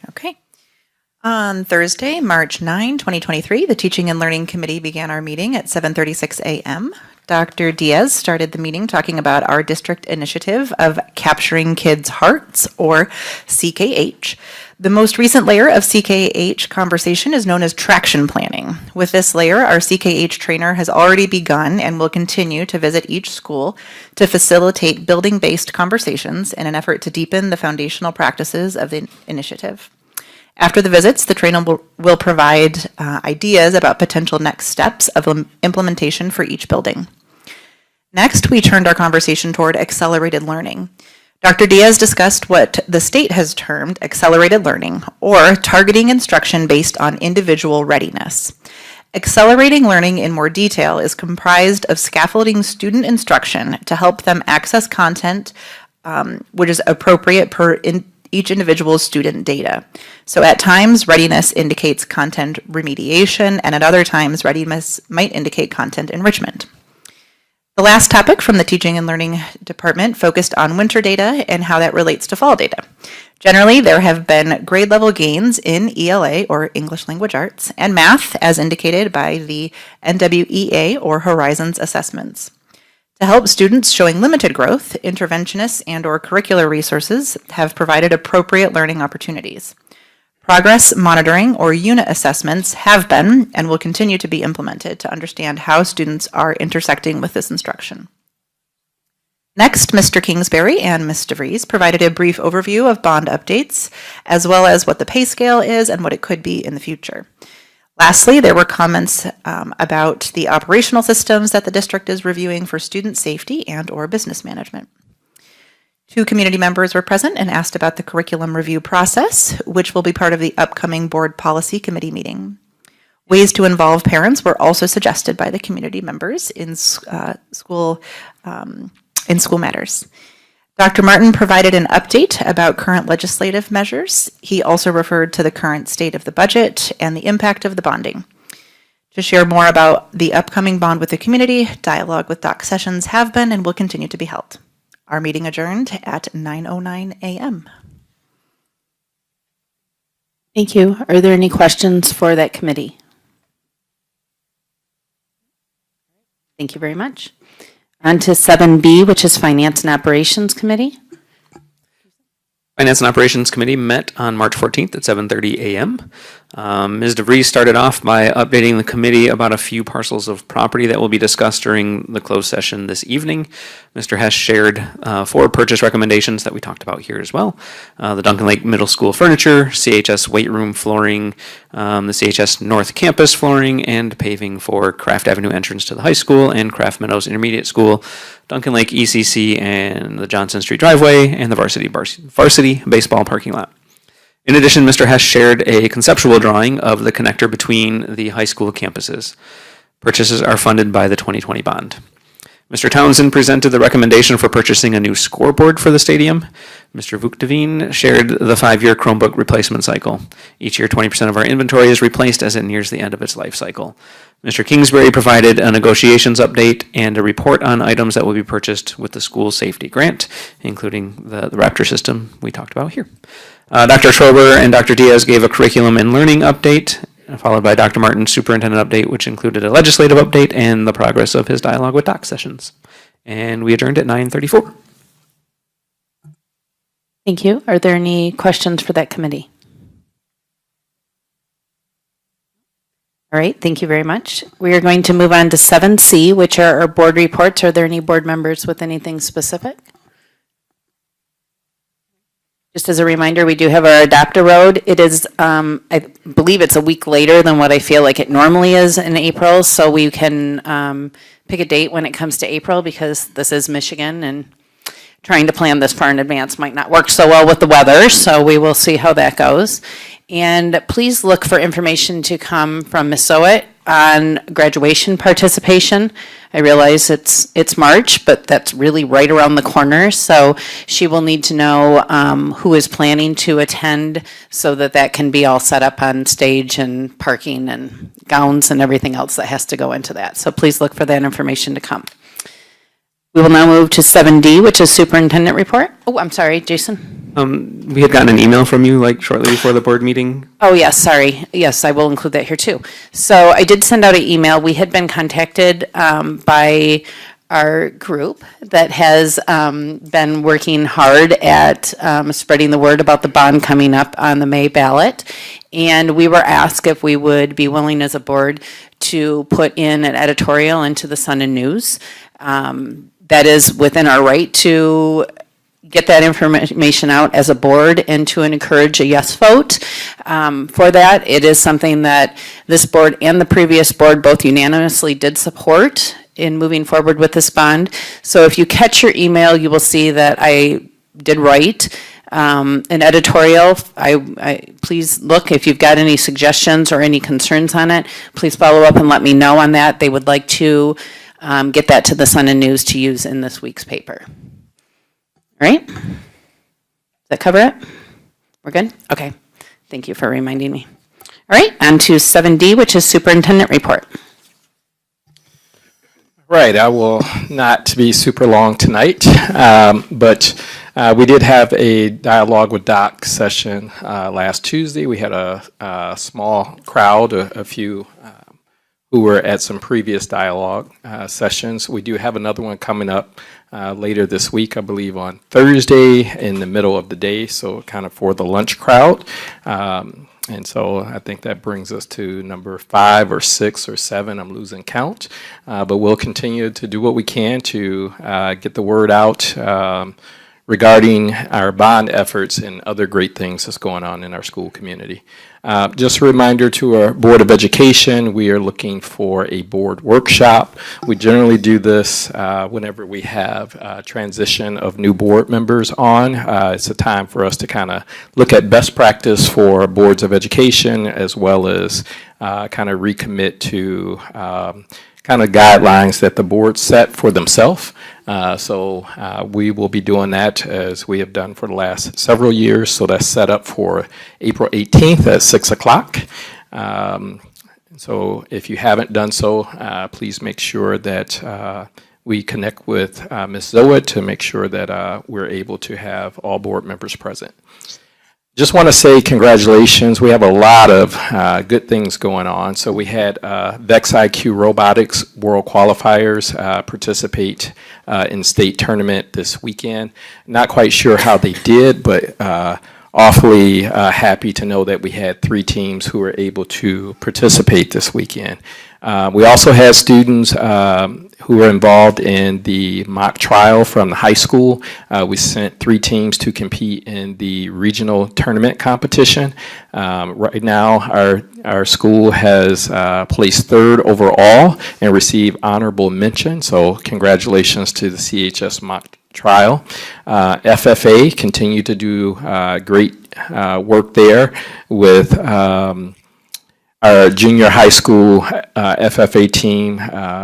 Okay. On Thursday, March 9, 2023, the Teaching and Learning Committee began our meeting at 7:36 a.m. Dr. Diaz started the meeting talking about our district initiative of Capturing Kids' Hearts, or CKH. The most recent layer of CKH conversation is known as traction planning. With this layer, our CKH trainer has already begun and will continue to visit each school to facilitate building-based conversations in an effort to deepen the foundational practices of the initiative. After the visits, the trainer will provide ideas about potential next steps of implementation for each building. Next, we turned our conversation toward accelerated learning. Dr. Diaz discussed what the state has termed accelerated learning, or targeting instruction based on individual readiness. Accelerating learning in more detail is comprised of scaffolding student instruction to help them access content which is appropriate per each individual student data. So at times, readiness indicates content remediation, and at other times, readiness might indicate content enrichment. The last topic from the Teaching and Learning Department focused on winter data and how that relates to fall data. Generally, there have been grade level gains in ELA, or English Language Arts, and math, as indicated by the NWEA, or Horizons assessments. To help students showing limited growth, interventionists and/or curricular resources have provided appropriate learning opportunities. Progress monitoring, or unit assessments, have been and will continue to be implemented to understand how students are intersecting with this instruction. Next, Mr. Kingsbury and Ms. DeVries provided a brief overview of bond updates, as well as what the pay scale is and what it could be in the future. Lastly, there were comments about the operational systems that the district is reviewing for student safety and/or business management. 2 community members were present and asked about the curriculum review process, which will be part of the upcoming board policy committee meeting. Ways to involve parents were also suggested by the community members in school matters. Dr. Martin provided an update about current legislative measures. He also referred to the current state of the budget and the impact of the bonding. To share more about the upcoming bond with the community, dialogue with Doc Sessions have been and will continue to be held. Our meeting adjourned at 9:09 a.m. Thank you. Are there any questions for that committee? Thank you very much. On to 7B, which is Finance and Operations Committee. Finance and Operations Committee met on March 14th at 7:30 a.m. Ms. DeVries started off by updating the committee about a few parcels of property that will be discussed during the closed session this evening. Mr. Hess shared 4 purchase recommendations that we talked about here as well. The Duncan Lake Middle School furniture, CHS weight room flooring, the CHS North Campus flooring, and paving for Craft Avenue entrance to the high school and Craft Meadows Intermediate School, Duncan Lake ECC, and the Johnson Street driveway, and the varsity baseball parking lot. In addition, Mr. Hess shared a conceptual drawing of the connector between the high school campuses. Purchases are funded by the 2020 bond. Mr. Townsend presented the recommendation for purchasing a new scoreboard for the stadium. Mr. Vukdeveen shared the 5-year Chromebook replacement cycle. Each year, 20% of our inventory is replaced as it nears the end of its life cycle. Mr. Kingsbury provided a negotiations update and a report on items that will be purchased with the school safety grant, including the Raptor system we talked about here. Dr. Schrober and Dr. Diaz gave a curriculum and learning update, followed by Dr. Martin's superintendent update, which included a legislative update and the progress of his dialogue with Doc Sessions. And we adjourned at 9:34. Thank you. Are there any questions for that committee? All right, thank you very much. We are going to move on to 7C, which are our board reports. Are there any board members with anything specific? Just as a reminder, we do have our Adopt-A-Road. It is, I believe it's a week later than what I feel like it normally is in April, so we can pick a date when it comes to April, because this is Michigan, and trying to plan this far in advance might not work so well with the weather, so we will see how that goes. And please look for information to come from Ms. Zoet on graduation participation. I realize it's March, but that's really right around the corner, so she will need to know who is planning to attend so that that can be all set up on stage and parking and gowns and everything else that has to go into that. So please look for that information to come. We will now move to 7D, which is superintendent report. Oh, I'm sorry, Jason. We had gotten an email from you like shortly before the board meeting. Oh, yes, sorry. Yes, I will include that here too. So I did send out an email. We had been contacted by our group that has been working hard at spreading the word about the bond coming up on the May ballot. And we were asked if we would be willing as a board to put in an editorial into the Sun and News. That is within our right to get that information out as a board and to encourage a yes vote for that. It is something that this board and the previous board both unanimously did support in moving forward with this bond. So if you catch your email, you will see that I did write an editorial. Please look, if you've got any suggestions or any concerns on it, please follow up and let me know on that. They would like to get that to the Sun and News to use in this week's paper. All right? Does that cover it? We're good? Okay. Thank you for reminding me. All right, on to 7D, which is superintendent report. Right, I will not be super long tonight, but we did have a dialogue with Doc session last Tuesday. We had a small crowd, a few who were at some previous dialogue sessions. We do have another one coming up later this week, I believe on Thursday in the middle of the day, so kind of for the lunch crowd. And so I think that brings us to number 5 or 6 or 7, I'm losing count. But we'll continue to do what we can to get the word out regarding our bond efforts and other great things that's going on in our school community. Just a reminder to our Board of Education, we are looking for a board workshop. We generally do this whenever we have a transition of new board members on. It's a time for us to kind of look at best practice for boards of education, as well as kind of recommit to kind of guidelines that the board set for themselves. So we will be doing that as we have done for the last several years. So that's set up for April 18th at 6 o'clock. So if you haven't done so, please make sure that we connect with Ms. Zoet to make sure that we're able to have all board members present. Just want to say congratulations. We have a lot of good things going on. So we had VEX IQ Robotics World Qualifiers participate in state tournament this weekend. Not quite sure how they did, but awfully happy to know that we had 3 teams who were able to participate this weekend. We also had students who were involved in the mock trial from the high school. We sent 3 teams to compete in the regional tournament competition. Right now, our school has placed 3rd overall and received honorable mention. So congratulations to the CHS mock trial. FFA continued to do great work there with our junior high school FFA team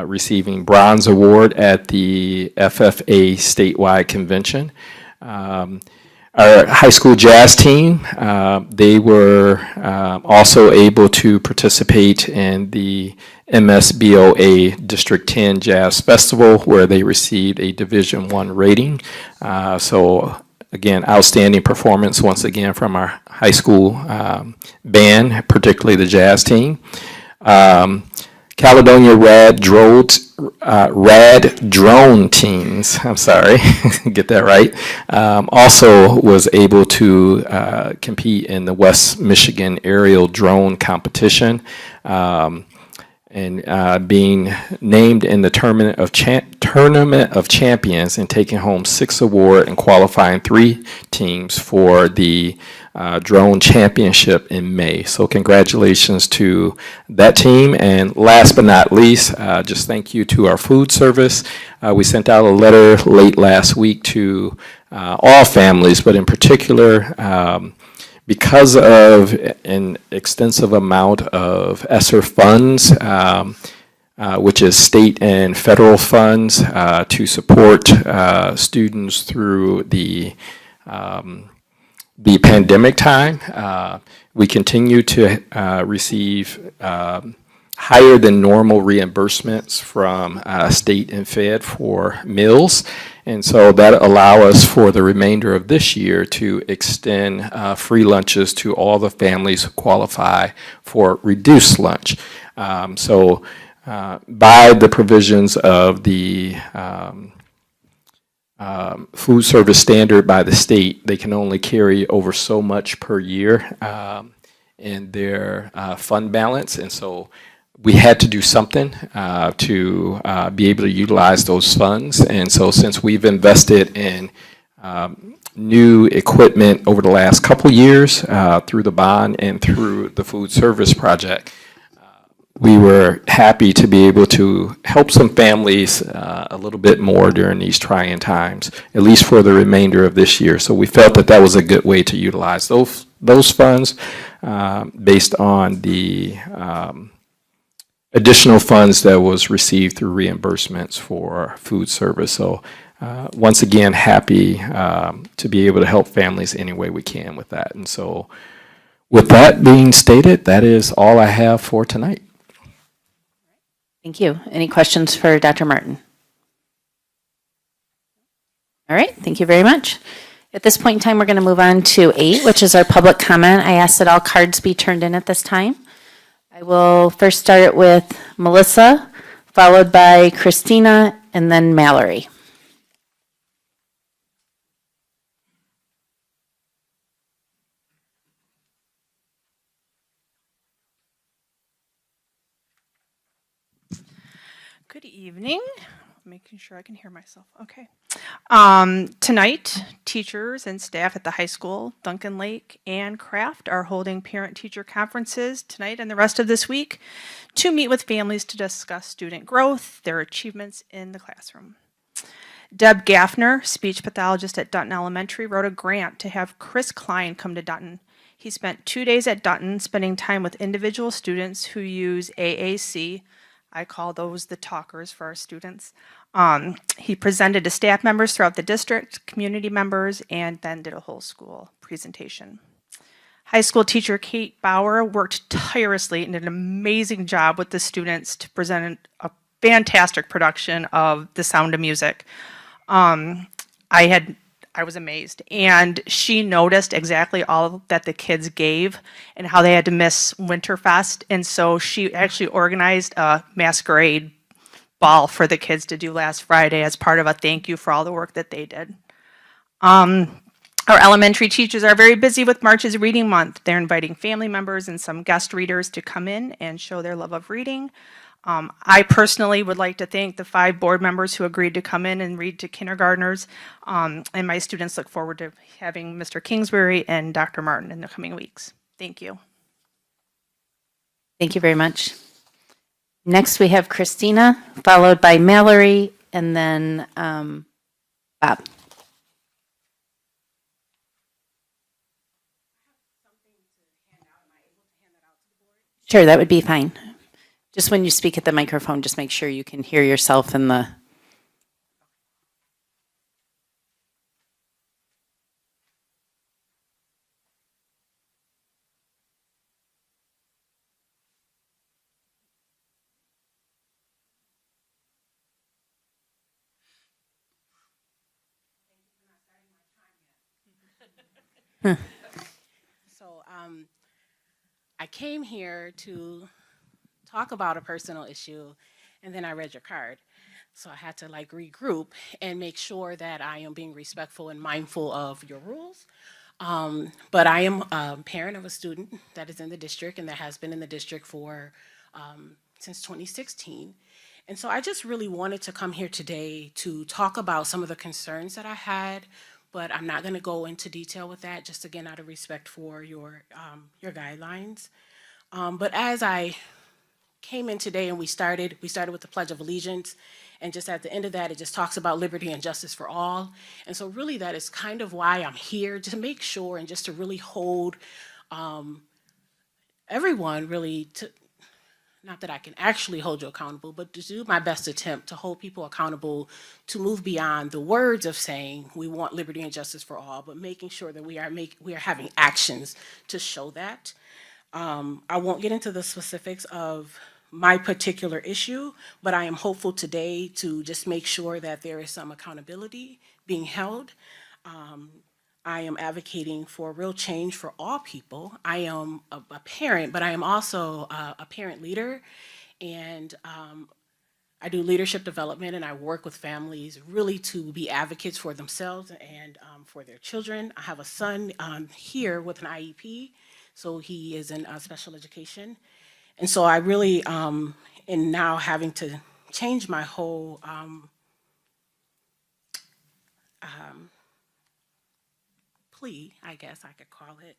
receiving bronze award at the FFA statewide convention. Our high school jazz team, they were also able to participate in the MSBOA District 10 Jazz Festival, where they received a Division I rating. So again, outstanding performance once again from our high school band, particularly the jazz team. Caledonia Rad Drone teams, I'm sorry, get that right, also was able to compete in the West Michigan Aerial Drone Competition. And being named in the Tournament Tournament of Champions and taking home 6 awards and qualifying 3 teams for the drone championship in May. So congratulations to that team. And last but not least, just thank you to our food service. We sent out a letter late last week to all families, but in particular, because of an extensive amount of ESSER funds, which is state and federal funds to support students through the pandemic time. We continue to receive higher than normal reimbursements from state and Fed for meals. And so that allow us for the remainder of this year to extend free lunches to all the families who qualify for reduced lunch. So by the provisions of the food service standard by the state, they can only carry over so much per year in their fund balance. And so we had to do something to be able to utilize those funds. And so since we've invested in new equipment over the last couple years through the bond and through the food service project, we were happy to be able to help some families a little bit more during these trying times, at least for the remainder of this year. So we felt that that was a good way to utilize those funds based on the additional funds that was received through reimbursements for food service. So once again, happy to be able to help families any way we can with that. And so with that being stated, that is all I have for tonight. Thank you. Any questions for Dr. Martin? All right, thank you very much. At this point in time, we're going to move on to 8, which is our public comment. I ask that all cards be turned in at this time. I will first start it with Melissa, followed by Christina, and then Mallory. Good evening. Making sure I can hear myself. Okay. Tonight, teachers and staff at the high school, Duncan Lake and Craft are holding parent-teacher conferences tonight and the rest of this week to meet with families to discuss student growth, their achievements in the classroom. Deb Gaffner, speech pathologist at Dutton Elementary, wrote a grant to have Chris Klein come to Dutton. He spent 2 days at Dutton spending time with individual students who use AAC. I call those the talkers for our students. He presented to staff members throughout the district, community members, and then did a whole school presentation. High school teacher Kate Bauer worked tirelessly and did an amazing job with the students to present a fantastic production of The Sound of Music. I was amazed. And she noticed exactly all that the kids gave and how they had to miss Winterfest. And so she actually organized a masquerade ball for the kids to do last Friday as part of a thank you for all the work that they did. Our elementary teachers are very busy with March is Reading Month. They're inviting family members and some guest readers to come in and show their love of reading. I personally would like to thank the 5 board members who agreed to come in and read to kindergartners, and my students look forward to having Mr. Kingsbury and Dr. Martin in the coming weeks. Thank you. Thank you very much. Next, we have Christina, followed by Mallory, and then Bob. Sure, that would be fine. Just when you speak at the microphone, just make sure you can hear yourself in the... So I came here to talk about a personal issue, and then I read your card. So I had to like regroup and make sure that I am being respectful and mindful of your rules. But I am a parent of a student that is in the district and that has been in the district for since 2016. And so I just really wanted to come here today to talk about some of the concerns that I had, but I'm not going to go into detail with that, just again out of respect for your guidelines. But as I came in today and we started with the Pledge of Allegiance, and just at the end of that, it just talks about liberty and justice for all. And so really that is kind of why I'm here, to make sure and just to really hold everyone really to, not that I can actually hold you accountable, but to do my best attempt to hold people accountable to move beyond the words of saying we want liberty and justice for all, but making sure that we are having actions to show that. I won't get into the specifics of my particular issue, but I am hopeful today to just make sure that there is some accountability being held. I am advocating for real change for all people. I am a parent, but I am also a parent leader, and I do leadership development, and I work with families really to be advocates for themselves and for their children. I have a son here with an IEP, so he is in special education. And so I really am now having to change my whole plea, I guess I could call it.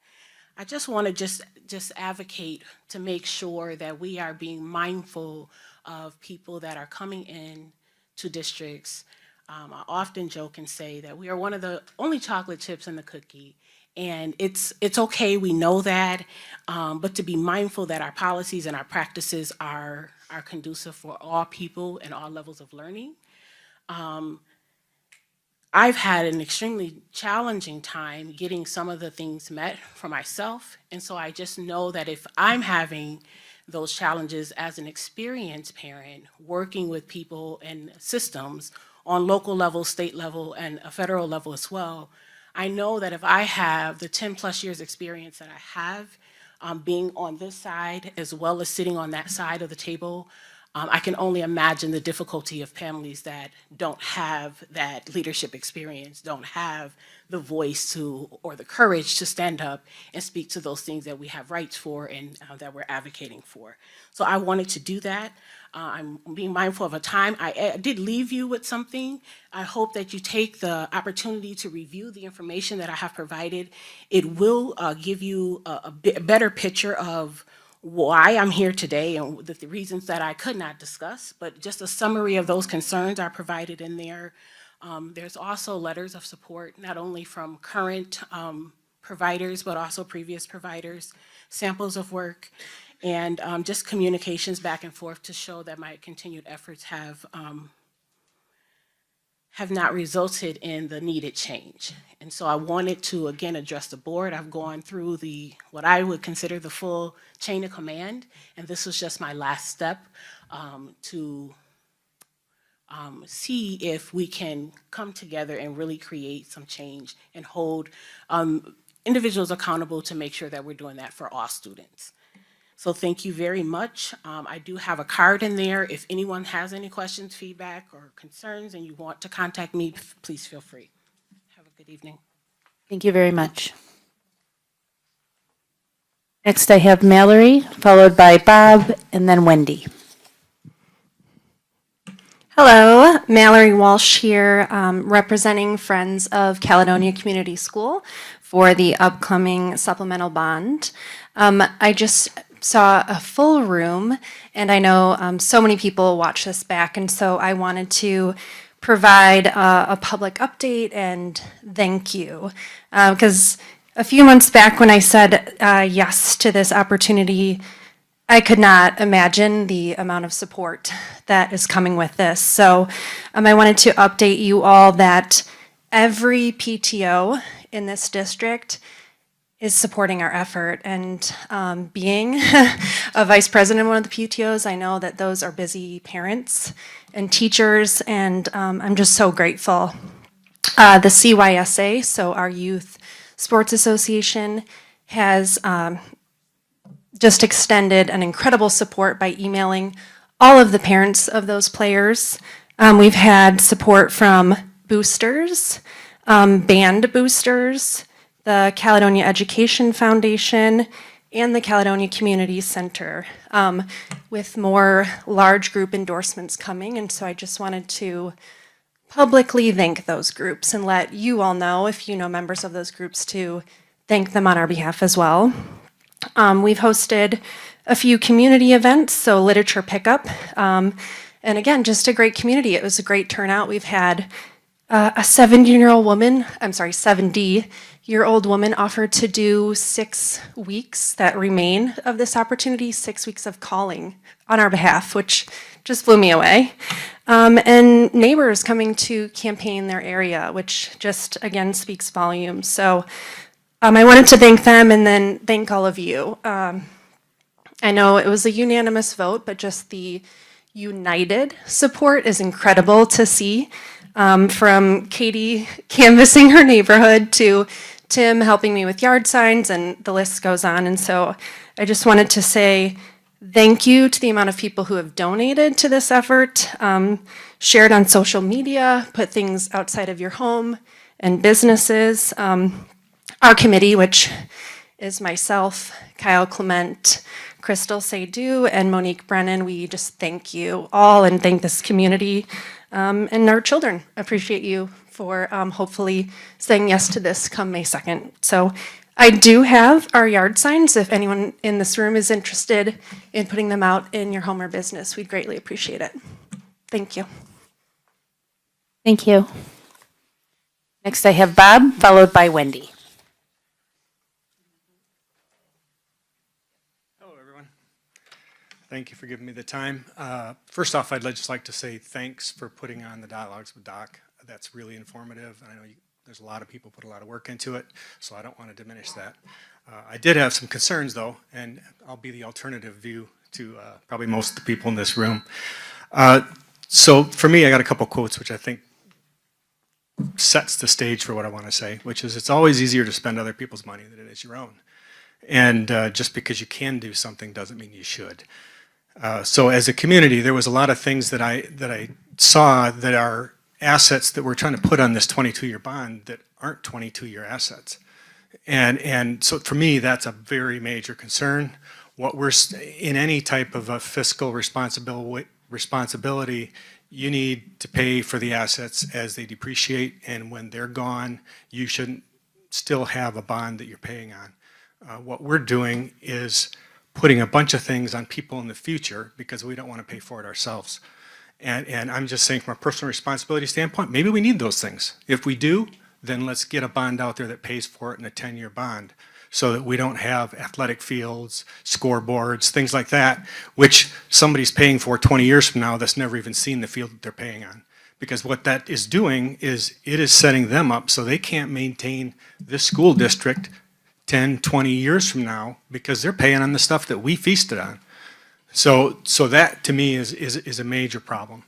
I just want to just advocate to make sure that we are being mindful of people that are coming in to districts. I often joke and say that we are one of the only chocolate chips in the cookie. And it's okay, we know that, but to be mindful that our policies and our practices are conducive for all people and all levels of learning. I've had an extremely challenging time getting some of the things met for myself, and so I just know that if I'm having those challenges as an experienced parent, working with people and systems on local level, state level, and a federal level as well, I know that if I have the 10+ years experience that I have, being on this side as well as sitting on that side of the table, I can only imagine the difficulty of families that don't have that leadership experience, don't have the voice to, or the courage to stand up and speak to those things that we have rights for and that we're advocating for. So I wanted to do that. I'm being mindful of a time. I did leave you with something. I hope that you take the opportunity to review the information that I have provided. It will give you a better picture of why I'm here today and the reasons that I could not discuss, but just a summary of those concerns are provided in there. There's also letters of support, not only from current providers, but also previous providers, samples of work, and just communications back and forth to show that my continued efforts have not resulted in the needed change. And so I wanted to, again, address the board. I've gone through what I would consider the full chain of command, and this was just my last step to see if we can come together and really create some change and hold individuals accountable to make sure that we're doing that for all students. So thank you very much. I do have a card in there. If anyone has any questions, feedback, or concerns, and you want to contact me, please feel free. Have a good evening. Thank you very much. Next, I have Mallory, followed by Bob, and then Wendy. Hello, Mallory Walsh here, representing Friends of Caledonia Community School for the upcoming supplemental bond. I just saw a full room, and I know so many people watch this back, and so I wanted to provide a public update and thank you. Because a few months back when I said yes to this opportunity, I could not imagine the amount of support that is coming with this. So I wanted to update you all that every PTO in this district is supporting our effort. And being a vice president of one of the PTOs, I know that those are busy parents and teachers, and I'm just so grateful. The CYSA, so our Youth Sports Association, has just extended an incredible support by emailing all of the parents of those players. We've had support from boosters, band boosters, the Caledonia Education Foundation, and the Caledonia Community Center, with more large group endorsements coming. And so I just wanted to publicly thank those groups and let you all know, if you know members of those groups, to thank them on our behalf as well. We've hosted a few community events, so literature pickup. And again, just a great community. It was a great turnout. We've had a 70-year-old woman offered to do 6 weeks that remain of this opportunity, 6 weeks of calling on our behalf, which just blew me away. And neighbors coming to campaign their area, which just, again, speaks volumes. So I wanted to thank them and then thank all of you. I know it was a unanimous vote, but just the united support is incredible to see. From Katie canvassing her neighborhood to Tim helping me with yard signs, and the list goes on. And so I just wanted to say thank you to the amount of people who have donated to this effort, shared on social media, put things outside of your home and businesses. Our committee, which is myself, Kyle Clement, Crystal Seydoux, and Monique Brennan, we just thank you all and thank this community and our children. Appreciate you for hopefully saying yes to this come May 2nd. So I do have our yard signs. If anyone in this room is interested in putting them out in your home or business, we'd greatly appreciate it. Thank you. Thank you. Next, I have Bob, followed by Wendy. Hello, everyone. Thank you for giving me the time. First off, I'd just like to say thanks for putting on the Dialogues with Doc. That's really informative. I know there's a lot of people put a lot of work into it, so I don't want to diminish that. I did have some concerns, though, and I'll be the alternative view to probably most of the people in this room. So for me, I got a couple quotes which I think sets the stage for what I want to say, which is, it's always easier to spend other people's money than it is your own. And just because you can do something doesn't mean you should. So as a community, there was a lot of things that I saw that are assets that we're trying to put on this 22-year bond that aren't 22-year assets. And so for me, that's a very major concern. What we're in any type of a fiscal responsibility, you need to pay for the assets as they depreciate, and when they're gone, you shouldn't still have a bond that you're paying on. What we're doing is putting a bunch of things on people in the future because we don't want to pay for it ourselves. And I'm just saying, from a personal responsibility standpoint, maybe we need those things. If we do, then let's get a bond out there that pays for it in a 10-year bond, so that we don't have athletic fields, scoreboards, things like that, which somebody's paying for 20 years from now that's never even seen the field that they're paying on. Because what that is doing is it is setting them up so they can't maintain this school district 10, 20 years from now because they're paying on the stuff that we feasted on. So that, to me, is a major problem.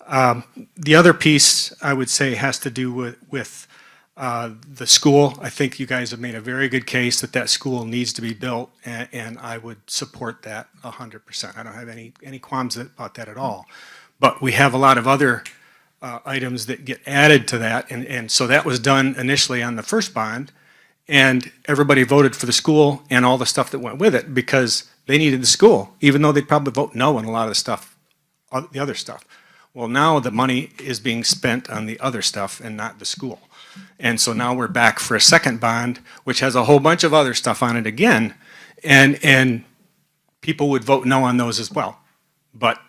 The other piece, I would say, has to do with the school. I think you guys have made a very good case that school needs to be built, and I would support that 100%. I don't have any qualms about that at all. But we have a lot of other items that get added to that, and so that was done initially on the first bond, and everybody voted for the school and all the stuff that went with it because they needed the school, even though they'd probably vote no on a lot of the stuff, the other stuff. Well, now the money is being spent on the other stuff and not the school. And so now we're back for a second bond, which has a whole bunch of other stuff on it again, and people would vote no on those as well. But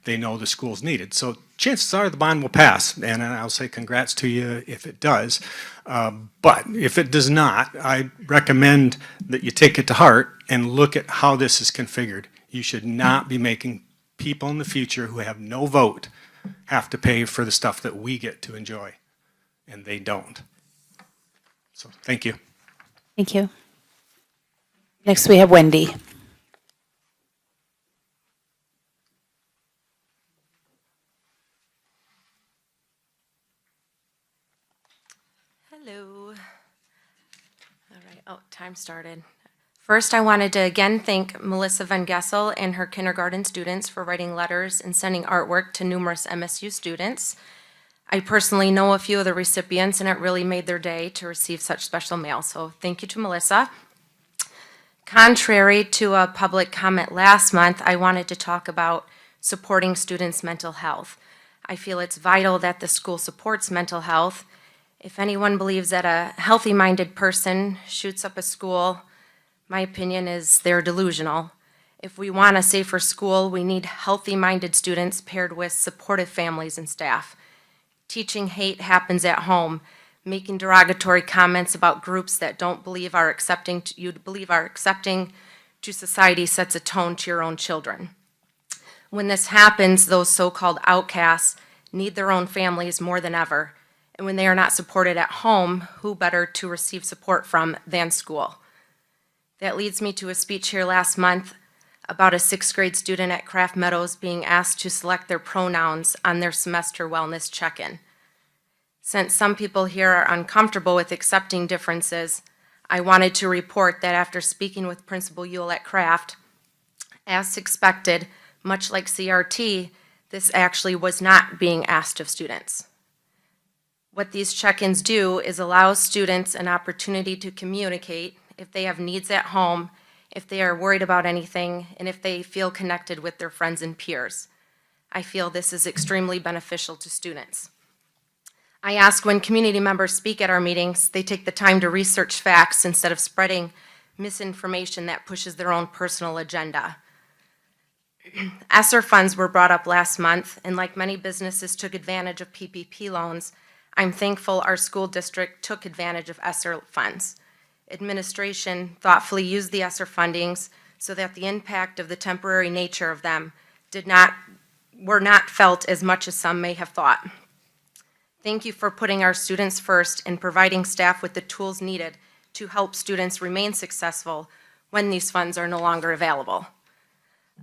they know the school's needed. So chances are the bond will pass, and I'll say congrats to you if it does. But if it does not, I recommend that you take it to heart and look at how this is configured. You should not be making people in the future who have no vote have to pay for the stuff that we get to enjoy, and they don't. So thank you. Thank you. Next, we have Wendy. Hello. All right. Oh, time started. First, I wanted to again thank Melissa Van Gessel and her kindergarten students for writing letters and sending artwork to numerous MSU students. I personally know a few of the recipients, and it really made their day to receive such special mail. So thank you to Melissa. Contrary to a public comment last month, I wanted to talk about supporting students' mental health. I feel it's vital that the school supports mental health. If anyone believes that a healthy-minded person shoots up a school, my opinion is they're delusional. If we want a safer school, we need healthy-minded students paired with supportive families and staff. Teaching hate happens at home. Making derogatory comments about groups that don't believe are accepting to society sets a tone to your own children. When this happens, those so-called outcasts need their own families more than ever. And when they are not supported at home, who better to receive support from than school? That leads me to a speech here last month about a 6th grade student at Craft Meadows being asked to select their pronouns on their semester wellness check-in. Since some people here are uncomfortable with accepting differences, I wanted to report that after speaking with Principal Ewell at Craft, as expected, much like CRT, this actually was not being asked of students. What these check-ins do is allow students an opportunity to communicate if they have needs at home, if they are worried about anything, and if they feel connected with their friends and peers. I feel this is extremely beneficial to students. I ask when community members speak at our meetings, they take the time to research facts instead of spreading misinformation that pushes their own personal agenda. ESSER funds were brought up last month, and like many businesses took advantage of PPP loans, I'm thankful our school district took advantage of ESSER funds. Administration thoughtfully used the ESSER fundings so that the impact of the temporary nature of them were not felt as much as some may have thought. Thank you for putting our students first and providing staff with the tools needed to help students remain successful when these funds are no longer available.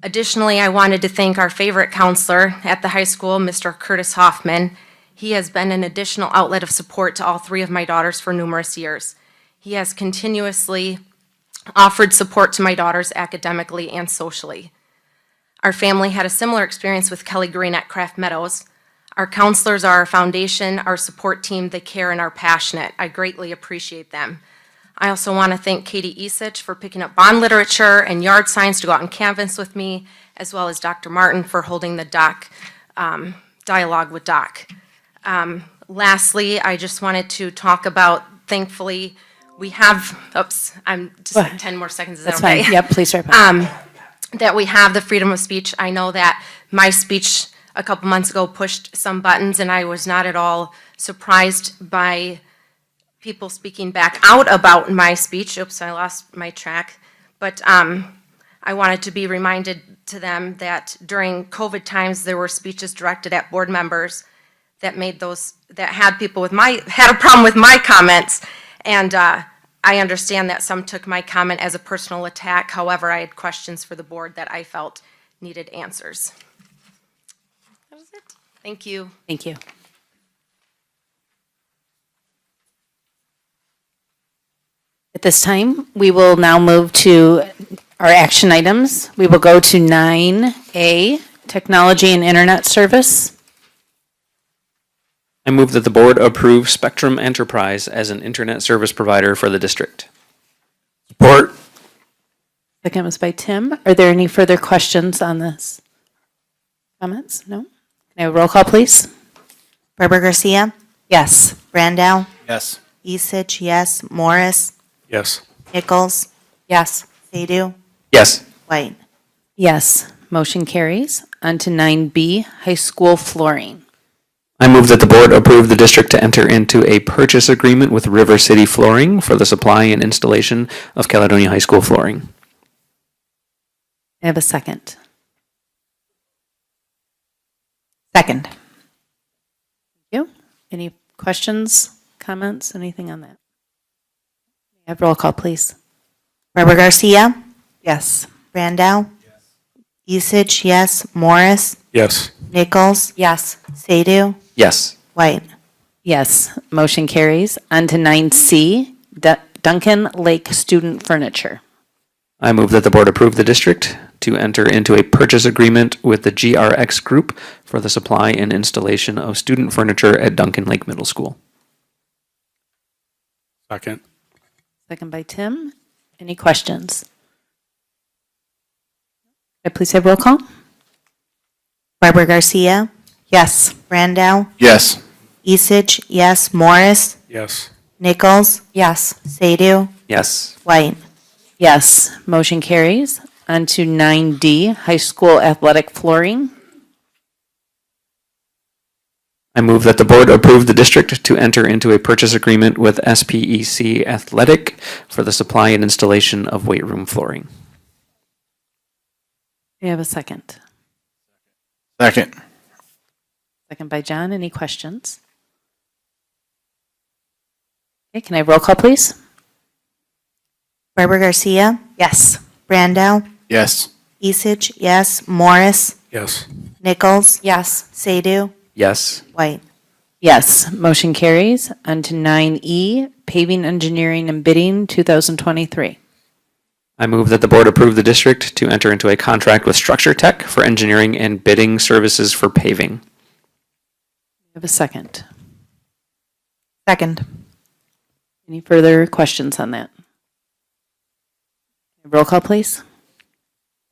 Additionally, I wanted to thank our favorite counselor at the high school, Mr. Curtis Hoffman. He has been an additional outlet of support to all 3 of my daughters for numerous years. He has continuously offered support to my daughters academically and socially. Our family had a similar experience with Kelly Green at Craft Meadows. Our counselors are our foundation, our support team, they care and are passionate. I greatly appreciate them. I also want to thank Katie Esich for picking up bond literature and yard signs to go out and canvas with me, as well as Dr. Martin for holding the dialogue with Doc. Lastly, I just wanted to talk about, thankfully, we have, I'm just like 10 more seconds, is that That's okay? fine. Yep, please wrap up. That we have the freedom of speech. I know that my speech a couple months ago pushed some buttons, and I was not at all surprised by people speaking back out about my speech. Oops, I lost my track. But I wanted to be reminded to them that during COVID times, there were speeches directed at board members that made those, that had people with had a problem with my comments. And I understand that some took my comment as a personal attack. However, I had questions for the board that I felt needed answers. That was it. Thank you. Thank you. At this time, we will now move to our action items. We will go to 9A, Technology and Internet Service. I move that the board approve Spectrum Enterprise as an internet service provider for the district. Support. Second was by Tim. Are there any further questions on this? Comments? No? Can I have a roll call, please? Berber Garcia, Yes. Brandow, Yes. Esich, yes, Morris, Yes. Nichols, Yes. Sadoo, Yes. White. Yes. Motion carries. On to 9B, High School Flooring. I move that the board approve the district to enter into a purchase agreement with River City Flooring for the supply and installation of Caledonia High School flooring. I have a second. Second. Thank you. Any questions, comments, anything on that? May I have roll call, please? Berber Garcia, Yes. Brandow, Esich, yes, Morris, Yes. Nichols, Yes. Sadoo, Yes. White. Yes. Motion carries. On to 9C, Duncan Lake Student Furniture. I move that the board approve the district to enter into a purchase agreement with the GRX Group for the supply and installation of student furniture at Duncan Lake Middle School. Second. Second by Tim. Any questions? I please have roll call? Barbara Garcia, Yes. Brandow, Yes. Isich, yes. Morris, Yes. Nichols, Yes. Sadoo, Yes. White. Yes, motion carries. On to 9D, high school athletic flooring. I move that the board approve the district to enter into a purchase agreement with SPEC Athletic for the supply and installation of weight room flooring. We have a second. Second. Second by John. Any questions? Okay, can I have roll call, please? Barbara Garcia, Yes. Brandow, Yes. Isich, yes. Morris, Yes. Nichols, Yes. Sadoo, Yes. White. Yes, motion carries. On to 9E, paving, engineering, and bidding, 2023. I move that the board approve the district to enter into a contract with Structure Tech for engineering and bidding services for paving. We have a second. Second. Any further questions on that? Roll call, please.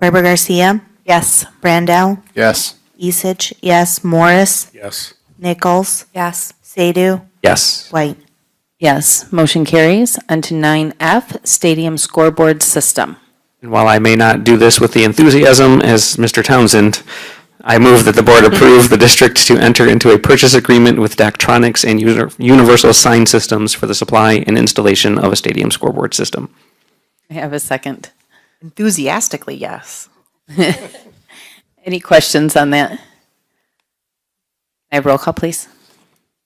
Barbara Garcia, Yes. Brandow, Yes. Isich, yes. Morris, Yes. Nichols, Yes. Sadoo, Yes. White. Yes, motion carries. On to 9F, stadium scoreboard system. And while I may not do this with the enthusiasm as Mr. Townsend, I move that the board approve the district to enter into a purchase agreement with Daktronics and Universal Sign Systems for the supply and installation of a stadium scoreboard system. I have a second. Enthusiastically, yes. Any questions on that? I have roll call, please.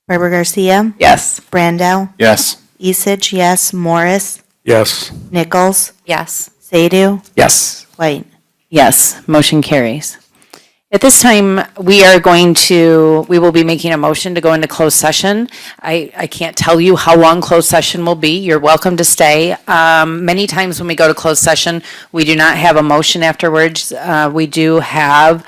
Barbara Garcia, Yes. Brandow, Yes. Isich, yes. Morris, Yes. Nichols, Yes. Sadoo, Yes. White. Yes, motion carries. At this time, we will be making a motion to go into closed session. I can't tell you how long closed session will be. You're welcome to stay. Many times when we go to closed session, we do not have a motion afterwards. We do have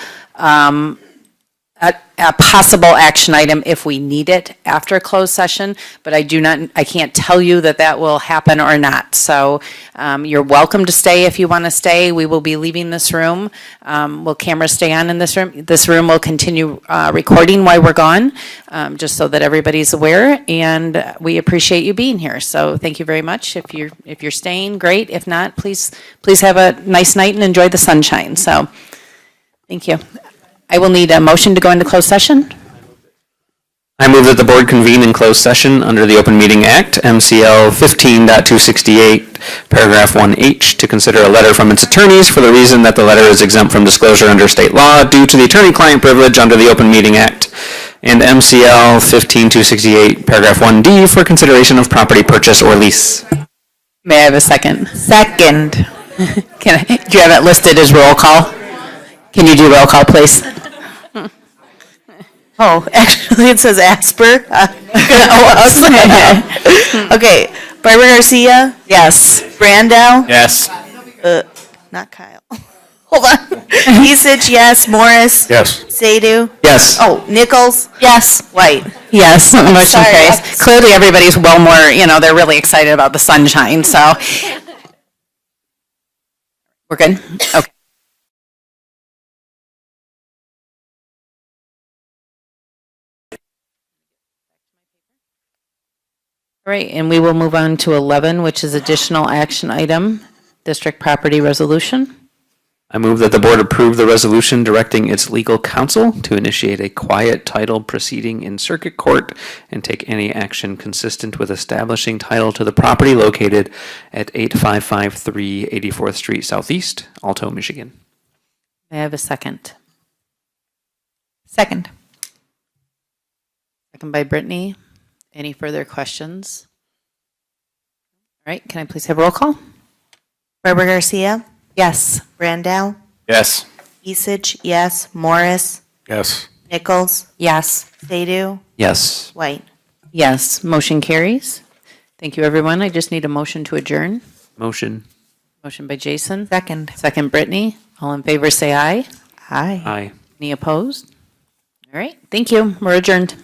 a possible action item if we need it after a closed session, but I can't tell you that will happen or not. So you're welcome to stay if you want to stay. We will be leaving this room. Will cameras stay on in this room? This room will continue recording while we're gone, just so that everybody's aware, and we appreciate you being here. So thank you very much. If you're staying, great. If not, please have a nice night and enjoy the sunshine. So thank you. I will need a motion to go into closed session. I move that the board convene in closed session under the Open Meeting Act, MCL 15.268, paragraph 1H, to consider a letter from its attorneys for the reason that the letter is exempt from disclosure under state law due to the attorney-client privilege under the Open Meeting Act, and MCL 15.268, paragraph 1D, for consideration of property purchase or lease. May I have a second? Second. Do you have it listed as roll call? Can you do roll call, please? Oh, actually, it says Asper. Okay, Barbara Garcia, Yes. Brandow, Yes. not Kyle. Hold on. Isich, yes. Morris, Yes. Sadoo, Yes. oh, Nichols, Yes. White. Yes, motion Sorry, carries. I'm- Clearly, everybody's well more, they're really excited about the sunshine, so. We're good? Okay. All right, and we will move on to 11, which is additional action item, district property resolution. I move that the board approve the resolution directing its legal counsel to initiate a quiet title proceeding in circuit court and take any action consistent with establishing title to the property located at 8553 84th Street Southeast, Alto, Michigan. May I have a second? Second. Second by Brittany. Any further questions? All right, can I please have roll call? Barbara Garcia, Yes. Brandow, Yes. Isich, yes. Morris, Yes. Nichols, Yes. Sadoo, Yes. White. Yes, motion carries. Thank you, everyone. I just need a motion to adjourn. Motion. Motion by Jason. Second. Second, Brittany. All in favor, say aye. Aye. Aye. Any opposed? All right, thank you. We're adjourned.